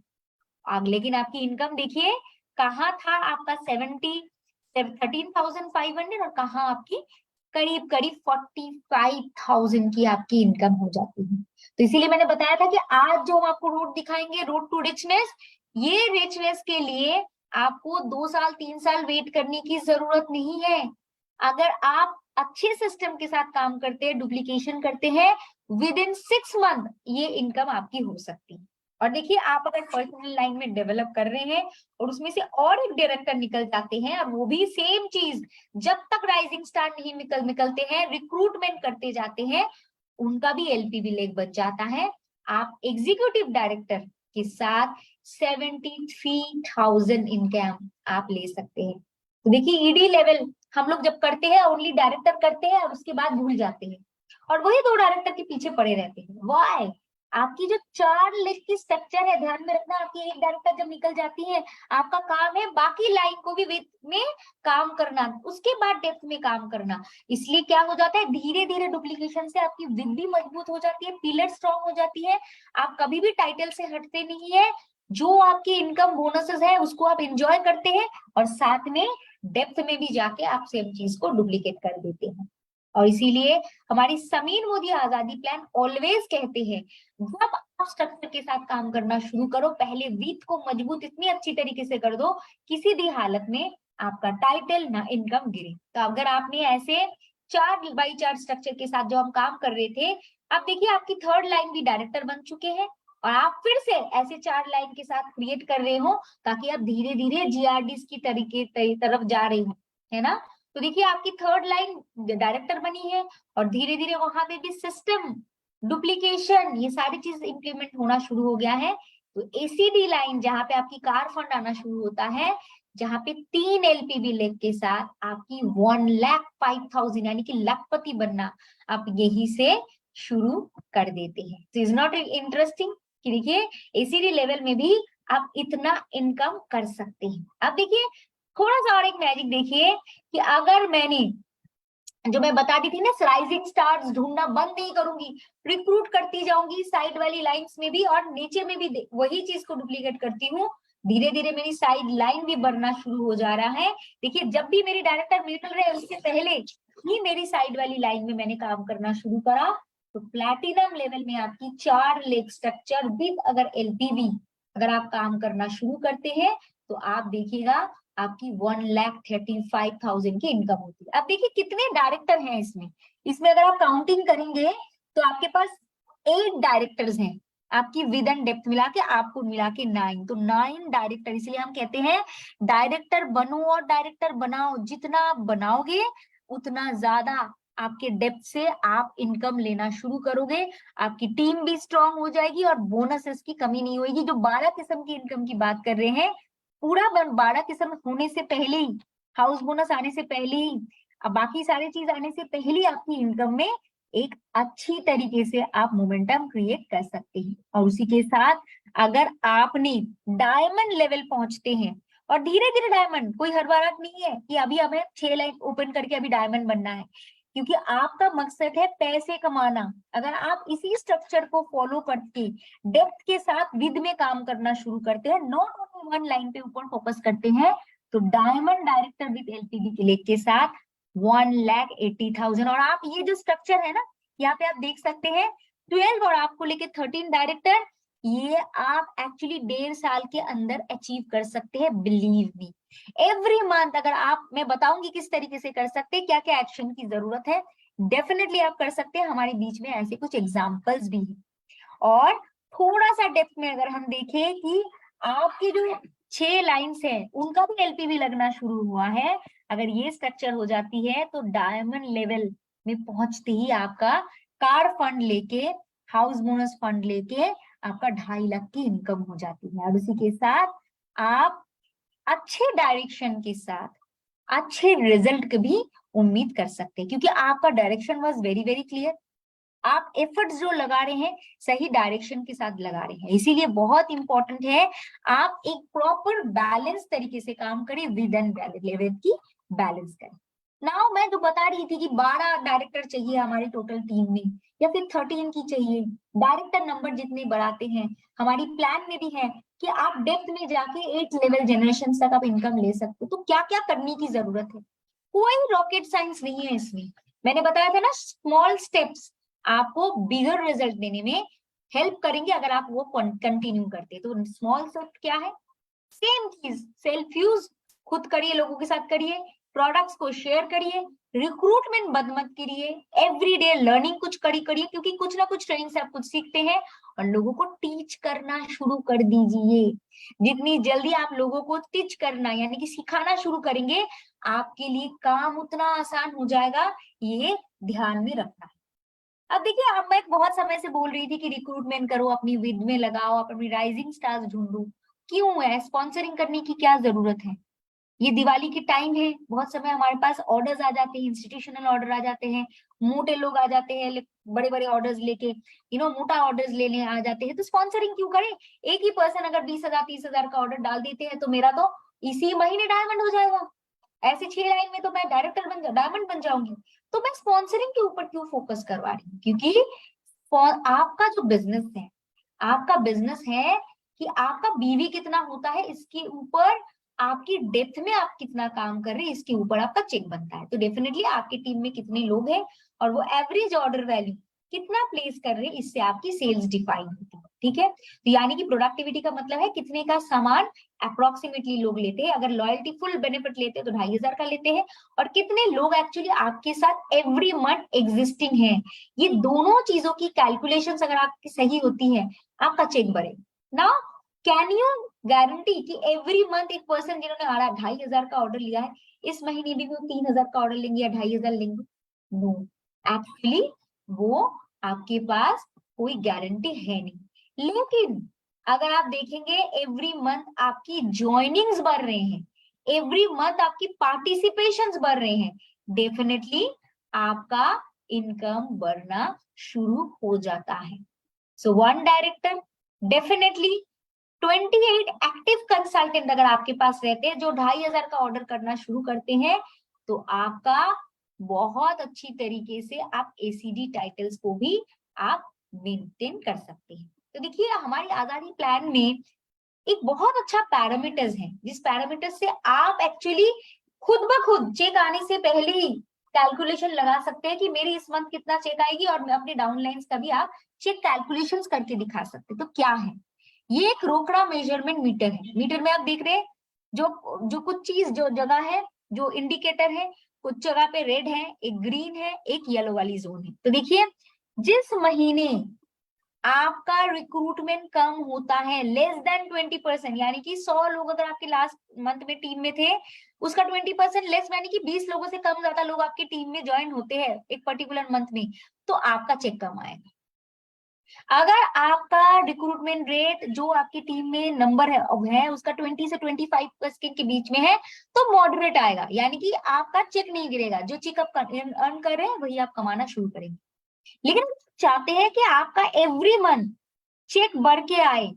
अब लेकिन आपकी इनकम देखिए कहाँ था आपका 13,500 और कहाँ आपकी करीब करीब 45,000 की आपकी इनकम हो जाती है। तो इसीलिए मैंने बताया था कि आज जो हम आपको रूट दिखाएंगे, रोड टू रिचनेस, ये रिचनेस के लिए आपको 2 साल 3 साल वेट करने की जरूरत नहीं है। अगर आप अच्छे सिस्टम के साथ काम करते हैं, डुप्लीकेशन करते हैं, विद इन 6 मंथ ये इनकम आपकी हो सकती है। और देखिए आप अगर पर्सनल लाइन में डेवलप कर रहे हैं और उसमें से और एक डायरेक्टर निकल जाते हैं, और वो भी सेम चीज, जब तक राइजिंग स्टार नहीं निकलते हैं, रिक्रूटमेंट करते जाते हैं, उनका भी एलपीवी लेग बच जाता है, आप एग्जीक्यूटिव डायरेक्टर के साथ 73,000 इनकम आप ले सकते हैं। तो देखिए ईडी लेवल हम लोग जब करते हैं ओनली डायरेक्टर करते हैं और उसके बाद भूल जाते हैं, और वही 2 डायरेक्टर के पीछे पड़े रहते हैं। व्हाई? आपकी जो 4 लिस्ट की स्ट्रक्चर है, ध्यान में रखना, आपकी एक डायरेक्टर जब निकल जाती है, आपका काम है बाकी लाइन को भी विथ में काम करना, उसके बाद डेप्थ में काम करना। इसलिए क्या हो जाता है, धीरे धीरे डुप्लीकेशन से आपकी विद भी मजबूत हो जाती है, पिलर स्ट्रॉन्ग हो जाती है, आप कभी भी टाइटल से हटते नहीं है, जो आपकी इनकम बोनसेस है उसको आप इंजॉय करते हैं, और साथ में डेप्थ में भी जाके आप सेम चीज को डुप्लीकेट कर देते हैं। और इसीलिए हमारी समीर मोदी आजादी प्लान ऑलवेज कहते हैं, जब आप स्ट्रक्चर के साथ काम करना शुरू करो, पहले विथ को मजबूत इतनी अच्छी तरीके से कर दो, किसी भी हालत में आपका टाइटल ना इनकम गिरे। तो अगर आपने ऐसे 4x4 स्ट्रक्चर के साथ जो हम काम कर रहे थे, अब देखिए आपकी 3rd लाइन भी डायरेक्टर बन चुके हैं, और आप फिर से ऐसे 4 लाइन के साथ क्रिएट कर रहे हो, ताकि आप धीरे धीरे जीआरडीज की तरफ जा रहे हो, है ना। तो देखिए आपकी 3rd लाइन डायरेक्टर बनी है, और धीरे धीरे वहां पे भी सिस्टम डुप्लीकेशन ये सारी चीज इंप्लीमेंट होना शुरू हो गया है। तो एसीडी लाइन जहां पे आपकी कार फंड आना शुरू होता है, जहां पे 3 एलपीबी लेग के साथ आपकी 1,05,000 यानी कि लखपति बनना आप यही से शुरू कर देते हैं। तो इज नॉट इंटरेस्टिंग कि देखिए एसीडी लेवल में भी आप इतना इनकम कर सकते हैं। अब देखिए थोड़ा सा और एक मैजिक देखिए, कि अगर मैंने जो मैं बता दी थी ना, राइजिंग स्टार्स ढूंढना बंद नहीं करूंगी, रिक्रूट करती जाऊंगी साइड वाली लाइंस में भी और नीचे में भी वही चीज को डुप्लीकेट करती हूँ, धीरे धीरे मेरी साइड लाइन भी बढ़ना शुरू हो जा रहा है। देखिए जब भी मेरी डायरेक्टर मिल रहे हैं उससे पहले ही मेरी साइड वाली लाइन में मैंने काम करना शुरू करा। तो प्लैटिनम लेवल में आपकी 4 लेग स्ट्रक्चर विद अगर एलपीवी अगर आप काम करना शुरू करते हैं तो आप देखिएगा आपकी 1,35,000 की इनकम होती है। अब देखिए कितने डायरेक्टर हैं इसमें, इसमें अगर आप काउंटिंग करेंगे तो आपके पास 8 डायरेक्टर्स हैं आपकी विद एंड डेप्थ मिला के, आपको मिला के 9, तो 9 डायरेक्टर। इसलिए हम कहते हैं डायरेक्टर बनो और डायरेक्टर बनाओ, जितना आप बनाओगे उतना ज्यादा आपके डेप्थ से आप इनकम लेना शुरू करोगे, आपकी टीम भी स्ट्रांग हो जाएगी और बोनसेस की कमी नहीं होगी। जो 12 किस्म की इनकम की बात कर रहे हैं, पूरा 12 किस्म होने से पहले ही, हाउस बोनस आने से पहले ही, अब बाकी सारी चीज आने से पहले ही आपकी इनकम में एक अच्छी तरीके से आप मोमेंटम क्रिएट कर सकते हैं। और उसी के साथ अगर आपने डायमंड लेवल पहुंचते हैं, और धीरे धीरे डायमंड, कोई हर बार नहीं है कि अभी हमें 6 लाइन ओपन करके अभी डायमंड बनना है, क्योंकि आपका मकसद है पैसे कमाना। अगर आप इसी स्ट्रक्चर को फॉलो करके डेप्थ के साथ विद में काम करना शुरू करते हैं, नॉट ओनली 1 लाइन पे ऊपर फोकस करते हैं, तो डायमंड डायरेक्टर विद एलपीवी के लेग के साथ 1,80,000। और आप ये जो स्ट्रक्चर है ना, यहाँ पे आप देख सकते हैं 12 और आपको लेके 13 डायरेक्टर, ये आप एक्चुअली 1.5 साल के अंदर अचीव कर सकते हैं। बिलीव मी, एवरी मंथ अगर आप, मैं बताऊंगी किस तरीके से कर सकते हैं, क्या क्या एक्शन की जरूरत है, डेफिनेटली आप कर सकते हैं। हमारे बीच में ऐसे कुछ एग्जाम्पल्स भी हैं। और थोड़ा सा डेप्थ में अगर हम देखें कि आपकी जो 6 लाइन्स है उनका भी एलपीवी लगना शुरू हुआ है, अगर ये स्ट्रक्चर हो जाती है तो डायमंड लेवल में पहुंचते ही आपका कार फंड लेके, हाउस बोनस फंड लेके आपका 2.5 लाख की इनकम हो जाती है। और उसी के साथ आप अच्छे डायरेक्शन के साथ अच्छे रिजल्ट की भी उम्मीद कर सकते हैं, क्योंकि आपका direction was very very clear. आप एफर्ट्स जो लगा रहे हैं सही डायरेक्शन के साथ लगा रहे हैं, इसीलिए बहुत इंपॉर्टेंट है आप एक प्रॉपर बैलेंस तरीके से काम करें, विद एंड लेवल की बैलेंस करें। नाउ मैं जो बता रही थी कि 12 डायरेक्टर चाहिए हमारी टोटल टीम में, या फिर 13 की चाहिए, डायरेक्टर नंबर जितने बढ़ाते हैं, हमारी प्लान में भी है कि आप डेप्थ में जाके 8 लेवल जनरेशन तक आप इनकम ले सकते हो। तो क्या क्या करने की जरूरत है, कोई रॉकेट साइंस नहीं है इसमें। मैंने बताया था ना, स्मॉल स्टेप्स आपको बिगर रिजल्ट देने में हेल्प करेंगे अगर आप वो कंटिन्यू करते। तो स्मॉल स्टेप क्या है, सेम चीज, सेल्फ यूज खुद करिए, लोगों के साथ करिए, प्रोडक्ट्स को शेयर करिए, रिक्रूटमेंट बंद मत करिए, एवरीडे लर्निंग कुछ करिए, क्योंकि कुछ ना कुछ ट्रेनिंग से आप कुछ सीखते हैं, और लोगों को टीच करना शुरू कर दीजिए। जितनी जल्दी आप लोगों को टीच करना यानी कि सिखाना शुरू करेंगे, आपके लिए काम उतना आसान हो जाएगा, ये ध्यान में रखना है। अब देखिए, अब मैं बहुत समय से बोल रही थी कि रिक्रूटमेंट करो, अपनी विद में लगाओ, अपनी राइजिंग स्टार्स ढूंढो। क्यों है, स्पॉन्सरिंग करने की क्या जरूरत है? ये दिवाली की टाइम है, बहुत समय हमारे पास ऑर्डर्स आ जाते हैं, इंस्टीट्यूशनल ऑर्डर आ जाते हैं, मोटे लोग आ जाते हैं बड़े बड़े ऑर्डर्स लेके, मोटा ऑर्डर्स लेने आ जाते हैं। तो स्पॉन्सरिंग क्यों करें? एक ही पर्सन अगर 20,000 30,000 का ऑर्डर डाल देते हैं तो मेरा तो इसी महीने डायमंड हो जाएगा। ऐसे 6 लाइन में तो मैं डायरेक्टर बन डायमंड बन जाऊंगी। तो मैं स्पॉन्सरिंग के ऊपर क्यों फोकस करवा रही हूँ? क्योंकि आपका जो बिजनेस है, आपका बिजनेस है कि आपका बीवी कितना होता है, इसके ऊपर आपकी डेप्थ में आप कितना काम कर रहे हैं, इसके ऊपर आपका चेक बनता है। तो डेफिनेटली आपकी टीम में कितने लोग हैं और वो एवरेज ऑर्डर वैल्यू कितना प्लेस कर रहे हैं, इससे आपकी सेल्स डिफाइन होती है। ठीक है, तो यानी कि प्रोडक्टिविटी का मतलब है कितने का सामान अप्रोक्सीमेटली लोग लेते हैं। अगर लॉयल्टी फुल बेनिफिट लेते हैं तो 2,500 का लेते हैं, और कितने लोग एक्चुअली आपके साथ एवरी मंथ एग्जिस्टिंग है। ये दोनों चीजों की कैलकुलेशंस अगर आपकी सही होती है, आपका चेक बढ़ेगा ना। कैन यू गारंटी कि एवरी मंथ एक पर्सन जिन्होंने 2,500 का ऑर्डर लिया है, इस महीने भी वो 3,000 का ऑर्डर लेंगे या 2,500 लेंगे? नो, एक्चुअली वो आपके पास कोई गारंटी है नहीं। लेकिन अगर आप देखेंगे एवरी मंथ आपकी ज्वाइनिंग्स बढ़ रहे हैं, एवरी मंथ आपकी पार्टिसिपेशंस बढ़ रहे हैं, डेफिनेटली आपका इनकम बढ़ना शुरू हो जाता है। So one director, definitely 28 active consultant अगर आपके पास रहते हैं जो 2,500 का ऑर्डर करना शुरू करते हैं, तो आपका बहुत अच्छी तरीके से आप एसीडी टाइटल्स को भी आप मेंटेन कर सकते हैं। तो देखिए, हमारी आजादी प्लान में एक बहुत अच्छा पैरामीटर्स है, जिस पैरामीटर से आप एक्चुअली खुद ब खुद चेक आने से पहले ही कैलकुलेशन लगा सकते हैं कि मेरी इस मंथ कितना चेक आएगी, और मैं अपने डाउन लाइन्स का भी आप चेक कैलकुलेशंस करके दिखा सकते हैं। तो क्या है ये? एक रोकड़ा मेजरमेंट मीटर है। मीटर में आप देख रहे हैं जो कुछ चीज, जो जगह है, जो इंडिकेटर है, कुछ जगह पे रेड है, एक ग्रीन है, एक येलो वाली जोन है। तो देखिए जिस महीने आपका रिक्रूटमेंट कम होता है लेस देन 20%, यानी कि 100 लोग अगर आपके लास्ट मंथ में टीम में थे, उसका 20% लेस, यानी कि 20 लोगों से कम ज्यादा लोग आपकी टीम में ज्वाइन होते हैं एक पर्टिकुलर मंथ में, तो आपका चेक कम आएगा। अगर आपका रिक्रूटमेंट रेट जो आपकी टीम में नंबर है उसका 20 से 25% के बीच में है, तो मॉडरेट आएगा, यानी कि आपका चेक नहीं गिरेगा। जो चेक आप अर्न कर रहे हैं वही आप कमाना शुरू करेंगे। लेकिन चाहते हैं कि आपका एवरी मंथ चेक बढ़ के आए,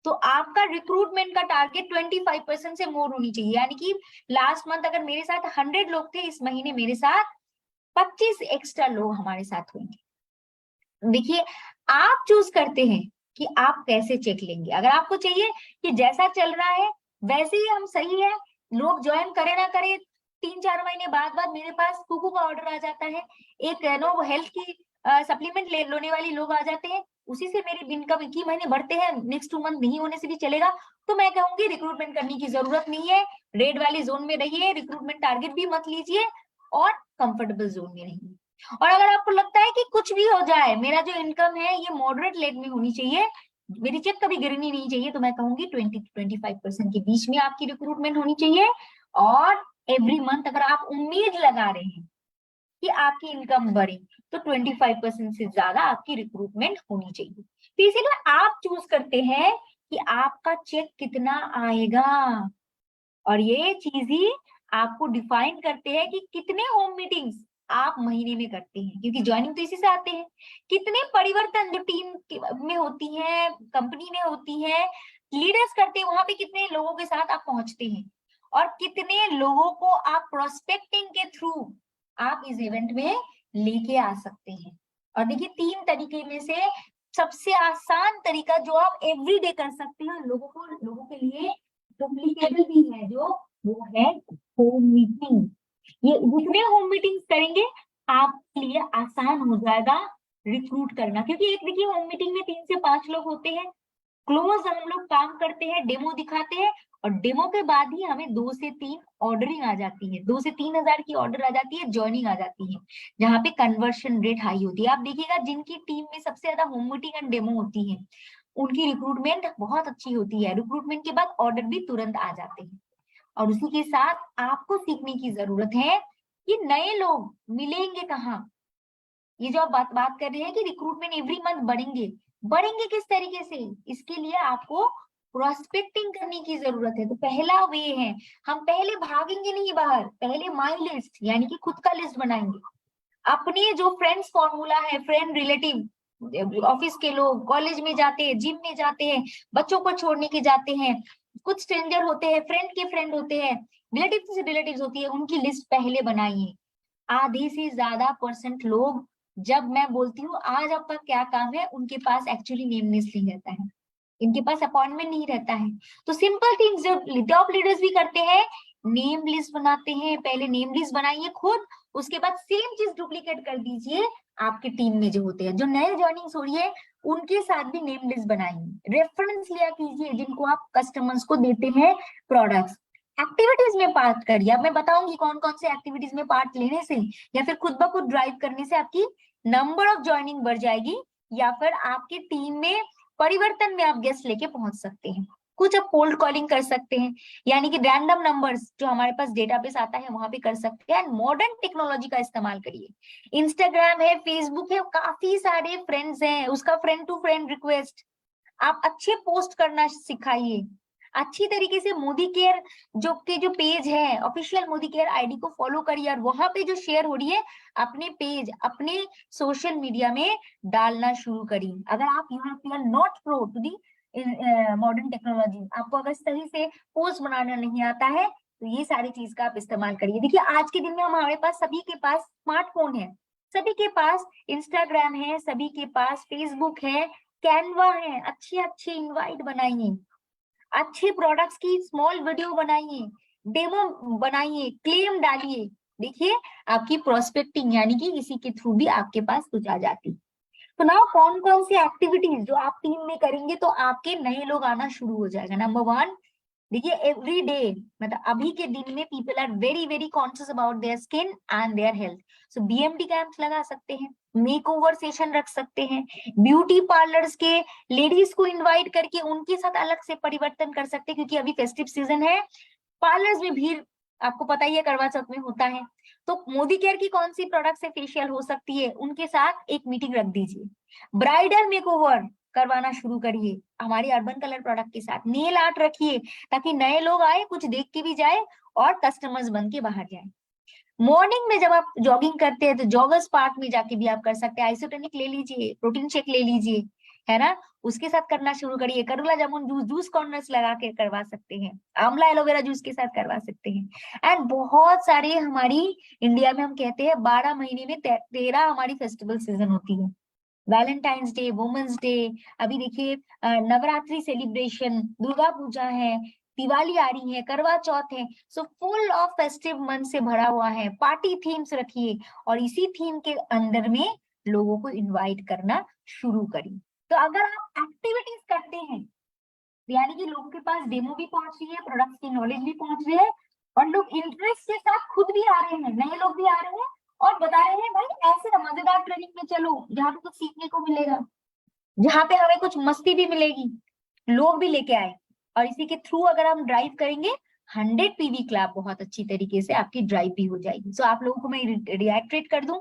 तो आपका रिक्रूटमेंट का टारगेट 25% से मोर होनी चाहिए। यानी कि लास्ट मंथ अगर मेरे साथ 100 लोग थे, इस महीने मेरे साथ 25 एक्स्ट्रा लोग हमारे साथ होंगे। देखिए आप चूज करते हैं कि आप कैसे चेक लेंगे। अगर आपको चाहिए कि जैसा चल रहा है वैसे ही हम सही है, लोग ज्वाइन करे ना करे, 3-4 महीने बाद मेरे पास कुकू का ऑर्डर आ जाता है, एक वो हेल्थ की सप्लीमेंट लेने वाली लोग आ जाते हैं, उसी से मेरी इनकम एक ही महीने बढ़ते हैं, नेक्स्ट 2 मंथ नहीं होने से भी चलेगा, तो मैं कहूंगी रिक्रूटमेंट करने की जरूरत नहीं है। रेड वाली जोन में रहिए, रिक्रूटमेंट टारगेट भी मत लीजिए, और कंफर्टेबल जोन में रहिए। और अगर आपको लगता है कि कुछ भी हो जाए, मेरा जो इनकम है ये मॉडरेट लेवल में होनी चाहिए, मेरी चेक कभी गिरनी नहीं चाहिए, तो मैं कहूंगी 20-25% के बीच में आपकी रिक्रूटमेंट होनी चाहिए। और एवरी मंथ अगर आप उम्मीद लगा रहे हैं कि आपकी इनकम बढ़े, तो 25% से ज्यादा आपकी रिक्रूटमेंट होनी चाहिए। तो इसीलिए आप चूज करते हैं कि आपका चेक कितना आएगा, और ये चीज ही आपको डिफाइन करते हैं कि कितने होम मीटिंग्स आप महीने में करते हैं, क्योंकि ज्वाइनिंग तो इसी से आते हैं। कितने परिवर्तन जो टीम में होती है, कंपनी में होती है, लीडर्स करते हैं, वहां पे कितने लोगों के साथ आप पहुंचते हैं, और कितने लोगों को आप प्रोस्पेक्टिंग के थ्रू आप इस इवेंट में लेके आ सकते हैं। और देखिए 3 तरीके में से सबसे आसान तरीका जो आप एवरीडे कर सकते हैं लोगों के लिए डुप्लीकेबल भी है, जो वो है होम मीटिंग। ये जितने होम मीटिंग्स करेंगे आपके लिए आसान हो जाएगा रिक्रूट करना, क्योंकि एक देखिए होम मीटिंग में 3 से 5 लोग होते हैं, क्लोज हम लोग काम करते हैं, डेमो दिखाते हैं, और डेमो के बाद ही हमें 2 से 3 ऑर्डरिंग आ जाती है, 2 से 3 हजार की ऑर्डर आ जाती है, ज्वाइनिंग आ जाती है, जहाँ पे कन्वर्शन रेट हाई होती है। आप देखिएगा जिनकी टीम में सबसे ज्यादा होम मीटिंग एंड डेमो होती है, उनकी रिक्रूटमेंट बहुत अच्छी होती है, रिक्रूटमेंट के बाद ऑर्डर भी तुरंत आ जाते हैं। और उसी के साथ आपको सीखने की जरूरत है कि नए लोग मिलेंगे कहाँ। ये जो आप बात कर रहे हैं कि रिक्रूटमेंट एवरी मंथ बढ़ेंगे किस तरीके से, इसके लिए आपको प्रोस्पेक्टिंग करने की जरूरत है। तो पहला वे है, हम पहले भागेंगे नहीं बाहर, पहले माई लिस्ट यानी कि खुद का लिस्ट बनाएंगे। अपने जो फ्रेंड्स फॉर्मूला है, फ्रेंड रिलेटिव, ऑफिस के लोग, कॉलेज में जाते हैं, जिम में जाते हैं, बच्चों को छोड़ने के जाते हैं, कुछ स्ट्रेंजर होते हैं, फ्रेंड के फ्रेंड होते हैं, रिलेटिव से रिलेटिव्स होती है, उनकी लिस्ट पहले बनाइए। आधे से ज्यादा % लोग, जब मैं बोलती हूँ आज आपका क्या काम है, उनके पास एक्चुअली नेम लिस्ट नहीं रहता है, इनके पास अपॉइंटमेंट नहीं रहता है। तो सिंपल थिंग्स जो टॉप लीडर्स भी करते हैं, नेम लिस्ट बनाते हैं, पहले नेम लिस्ट बनाइए खुद, उसके बाद सेम चीज डुप्लीकेट कर दीजिए आपके टीम में जो होते हैं, जो नए ज्वाइनिंग्स हो रही है उनके साथ भी नेम लिस्ट बनाइए, रेफरेंस लिया कीजिए जिनको आप कस्टमर्स को देते हैं प्रोडक्ट्स। एक्टिविटीज में पार्ट करिए, अब मैं बताऊंगी कौन कौन से एक्टिविटीज में पार्ट लेने से या फिर खुद ब खुद ड्राइव करने से आपकी नंबर ऑफ ज्वाइनिंग बढ़ जाएगी, या फिर आपकी टीम में परिवर्तन में आप गेस्ट लेके पहुंच सकते हैं। कुछ आप कोल्ड कॉलिंग कर सकते हैं, यानी कि रैंडम नंबर्स जो हमारे पास डेटाबेस आता है वहां पे कर सकते हैं। मॉडर्न टेक्नोलॉजी का इस्तेमाल करिए, इंस्टाग्राम है, फेसबुक है, काफी सारे फ्रेंड्स हैं, उसका फ्रेंड टू फ्रेंड रिक्वेस्ट आप अच्छे पोस्ट करना सिखाइए। अच्छी तरीके से मोदी केयर जो पेज है, ऑफिशियल मोदी केयर आईडी को फॉलो करिए, और वहां पे जो शेयर हो रही है अपने पेज, अपने सोशल मीडिया में डालना शुरू करिए। अगर आप you are not pro to the modern technology, आपको अगर सही से पोस्ट बनाना नहीं आता है, तो ये सारी चीज का आप इस्तेमाल करिए। देखिए आज के दिन में हमारे पास सभी के पास स्मार्टफोन है, सभी के पास इंस्टाग्राम है, सभी के पास फेसबुक है, कैनवा है, अच्छे अच्छे इनवाइट बनाइए। अच्छे प्रोडक्ट्स की स्मॉल वीडियो बनाइए, डेमो बनाइए, क्लेम डालिए। देखिए आपकी प्रोस्पेक्टिंग यानी कि इसी के थ्रू भी आपके पास कुछ आ जाती। तो ना कौन कौन सी एक्टिविटीज जो आप टीम में करेंगे तो आपके नए लोग आना शुरू हो जाएगा। नंबर वन, देखिए एवरी डे, मतलब अभी के दिन में people are very very conscious about their skin and their health. So BMT camps लगा सकते हैं, मेकओवर सेशन रख सकते हैं, ब्यूटी पार्लर्स के लेडीज को इनवाइट करके उनके साथ अलग से परिवर्तन कर सकते हैं, क्योंकि अभी फेस्टिव सीजन है, पार्लर्स में भीड़ आपको पता ही है करवा चौथ में होता है। तो मोदी केयर की कौन सी प्रोडक्ट से फेशियल हो सकती है, उनके साथ एक मीटिंग रख दीजिए। ब्राइडल मेकओवर करवाना शुरू करिए हमारी अर्बन कलर प्रोडक्ट के साथ। नेल आर्ट रखिए ताकि नए लोग आए, कुछ देख के भी जाए और कस्टमर्स बन के बाहर जाए। मॉर्निंग में जब आप जॉगिंग करते हैं तो जॉगर्स पार्क में जाके भी आप कर सकते हैं। आइसोटोनिक ले लीजिए, प्रोटीन शेक ले लीजिए, है ना, उसके साथ करना शुरू करिए। करुला जामुन जूस, जूस कॉर्नर्स लगा के करवा सकते हैं, आंवला एलोवेरा जूस के साथ करवा सकते हैं। एंड बहुत सारे हमारी इंडिया में हम कहते हैं 12 महीने में 13 हमारी फेस्टिवल सीजन होती है। वैलेंटाइंस डे, वुमेन्स डे, अभी देखिए नवरात्रि सेलिब्रेशन, दुर्गा पूजा है, दिवाली आ रही है, करवा चौथ है। So full of festive month से भरा हुआ है। पार्टी थीम्स रखिए और इसी थीम के अंदर में लोगों को इनवाइट करना शुरू करिए। तो अगर आप एक्टिविटीज करते हैं यानी कि लोगों के पास डेमो भी पहुंच रही है, प्रोडक्ट्स की नॉलेज भी पहुंच रही है और लोग इंटरेस्ट के साथ खुद भी आ रहे हैं, नए लोग भी आ रहे हैं और बता रहे हैं भाई ऐसे मजेदार ट्रेनिंग में चलो जहाँ पे कुछ सीखने को मिलेगा, जहाँ पे हमें कुछ मस्ती भी मिलेगी, लोग भी लेके आए। और इसी के थ्रू अगर हम ड्राइव करेंगे 100 पीवी क्लब बहुत अच्छी तरीके से आपकी ड्राइव भी हो जाएगी। सो आप लोगों को मैं रिएक्ट्रेट कर दूं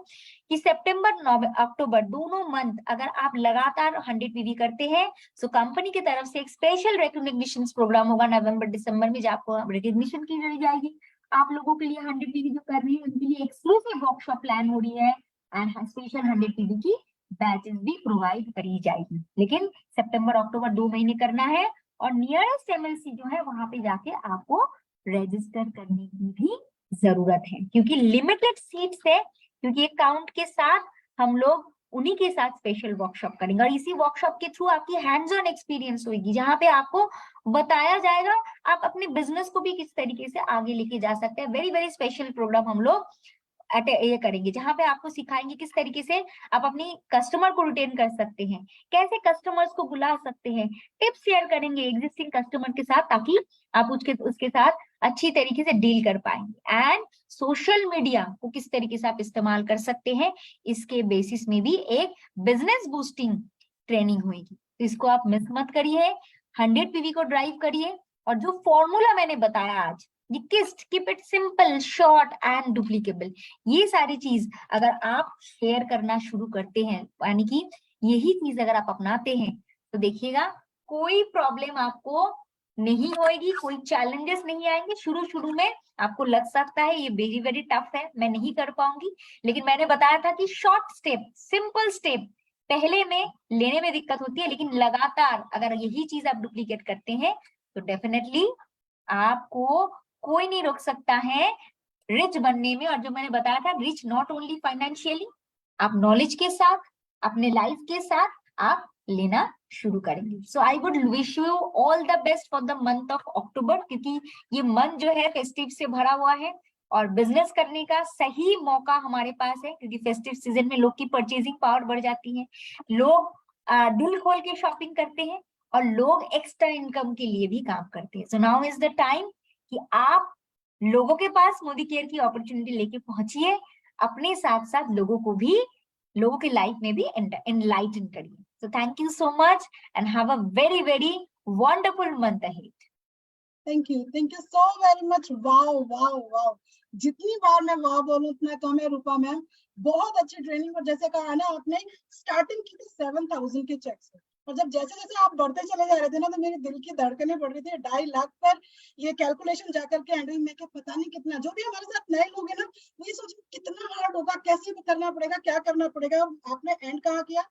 कि सितंबर अक्टूबर दोनों मंथ अगर आप लगातार 100 पीवी करते हैं सो कंपनी की तरफ से एक स्पेशल रिकॉग्निशन प्रोग्राम होगा नवंबर दिसंबर में, जब आपको रिकॉग्निशन की जाएगी। आप लोगों के लिए 100 पीवी जो कर रही है उनके लिए एक्सक्लूसिव वर्कशॉप प्लान हो रही है एंड स्पेशल 100 पीवी की बैचेस भी प्रोवाइड करी जाएगी। लेकिन सितंबर अक्टूबर 2 महीने करना है और नियरेस्ट एमएलसी जो है वहां पे जाके आपको रजिस्टर करने की भी जरूरत है, क्योंकि लिमिटेड सीट्स है, क्योंकि एक काउंट के साथ हम लोग उन्हीं के साथ स्पेशल वर्कशॉप करेंगे और इसी वर्कशॉप के थ्रू आपकी हैंड्स ऑन एक्सपीरियंस होगी, जहां पे आपको बताया जाएगा आप अपने बिजनेस को भी किस तरीके से आगे लेके जा सकते हैं। वेरी वेरी स्पेशल प्रोग्राम हम लोग ये करेंगे जहां पे आपको सिखाएंगे किस तरीके से आप अपनी कस्टमर को रिटेन कर सकते हैं, कैसे कस्टमर्स को बुला सकते हैं, टिप्स शेयर करेंगे एग्जिस्टिंग कस्टमर के साथ ताकि आप उसके साथ अच्छी तरीके से डील कर पाएंगे। एंड सोशल मीडिया को किस तरीके से आप इस्तेमाल कर सकते हैं, इसके बेसिस में भी एक बिजनेस बूस्टिंग ट्रेनिंग होगी। तो इसको आप मिस मत करिए, 100 पीवी को ड्राइव करिए। और जो फॉर्मूला मैंने बताया आज, ये किस्ट, keep it simple, short and duplicable, ये सारी चीज अगर आप शेयर करना शुरू करते हैं, यानी कि यही चीज अगर आप अपनाते हैं तो देखिएगा कोई प्रॉब्लम आपको नहीं होएगी, कोई चैलेंजेस नहीं आएंगे। शुरू शुरू में आपको लग सकता है ये वेरी वेरी टफ है, मैं नहीं कर पाऊंगी, लेकिन मैंने बताया था कि शॉर्ट स्टेप, सिंपल स्टेप पहले में लेने में दिक्कत होती है, लेकिन लगातार अगर यही चीज आप डुप्लीकेट करते हैं तो डेफिनेटली आपको कोई नहीं रोक सकता है रिच बनने में। और जो मैंने बताया था, रिच नॉट ओनली फाइनेंशियली, आप नॉलेज के साथ, अपने लाइफ के साथ आप लेना शुरू करेंगे। So I would wish you all the best for the month of October, क्योंकि ये मंथ जो है फेस्टिव से भरा हुआ है और बिजनेस करने का सही मौका हमारे पास है, क्योंकि फेस्टिव सीजन में लोग की परचेजिंग पावर बढ़ जाती है, लोग दिल खोल के शॉपिंग करते हैं और लोग एक्स्ट्रा इनकम के लिए भी काम करते हैं। So now is the time कि आप लोगों के पास मोदी केयर की अपॉर्चुनिटी लेके पहुंचिए, अपने साथ साथ लोगों को भी, लोगों की लाइफ में भी एनलाइटन करिए। So thank you so much and have a very very wonderful month ahead. Thank you so very much. Wow wow wow, जितनी बार मैं वाह बोलूं उतना कम है रूपा मैम। बहुत अच्छी ट्रेनिंग, और जैसे कहा ना आपने, स्टार्टिंग की थी 7,000 के चेक से, और जब जैसे जैसे आप बढ़ते चले जा रहे थे ना तो मेरे दिल की धड़कनें बढ़ रही थी। 2.5 लाख पर ये कैलकुलेशन जाकर के एंड्री में क्या पता नहीं कितना, जो भी हमारे साथ नए लोग हैं ना वो ये सोच कितना हार्ड होगा, कैसे भी करना पड़ेगा, क्या करना पड़ेगा। आपने एंड कहाँ किया,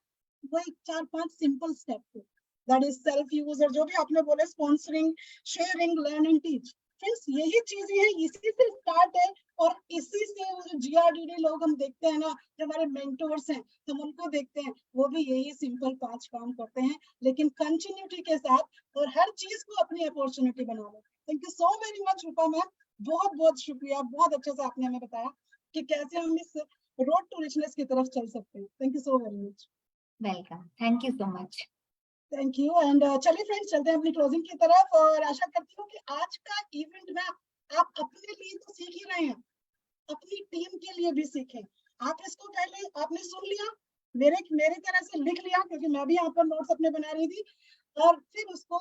वही 4-5 सिंपल स्टेप थे, दैट इज सेल्फ यूज, और जो भी आपने बोले sponsoring, sharing, learn and teach, friends यही चीजें हैं, इसी से स्टार्ट है और इसी से वो जो GRDD लोग हम देखते हैं ना, जो हमारे मेंटोर्स हैं, हम उनको देखते हैं, वो भी यही सिंपल 5 काम करते हैं, लेकिन कंटिन्यूटी के साथ और हर चीज को अपनी अपॉर्चुनिटी बना लो। Thank you so very much Rupa ma'am, बहुत बहुत शुक्रिया, बहुत अच्छे से आपने हमें बताया कि कैसे हम इस रोड टू रिचनेस की तरफ चल सकते हैं। Thank you so very much. Welcome, thank you so much. Thank you. And चलिए फ्रेंड्स, चलते हैं अपनी क्लोजिंग की तरफ, और आशा करती हूँ कि आज का इवेंट ना आप अपने लिए तो सीख ही रहे हैं, अपनी टीम के लिए भी सीखें। आप इसको पहले आपने सुन लिया, मेरी तरह से लिख लिया, क्योंकि मैं भी यहाँ पर नोट्स अपने बना रही थी, और फिर उसको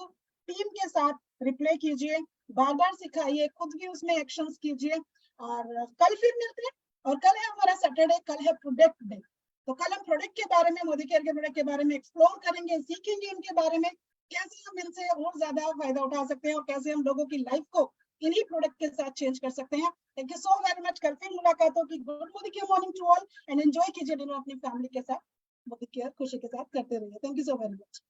टीम के साथ रिप्ले कीजिए, बार बार सिखाइए, खुद भी उसमें एक्शंस कीजिए। और कल फिर मिलते हैं, और कल है हमारा सैटरडे, कल है प्रोडक्ट डे। तो कल हम प्रोडक्ट के बारे में, मोदी केयर के प्रोडक्ट के बारे में एक्सप्लोर करेंगे, सीखेंगे इनके बारे में, कैसे हम इनसे और ज्यादा फायदा उठा सकते हैं और कैसे हम लोगों की लाइफ को इन्हीं प्रोडक्ट के साथ चेंज कर सकते हैं। Thank you so very much. कल फिर मुलाकात होगी। Good Modicare morning to all, and enjoy कीजिए डिनर अपनी फैमिली के साथ। मोदी केयर खुशी के साथ करते रहिए। थैंक यू सो वेरी मच।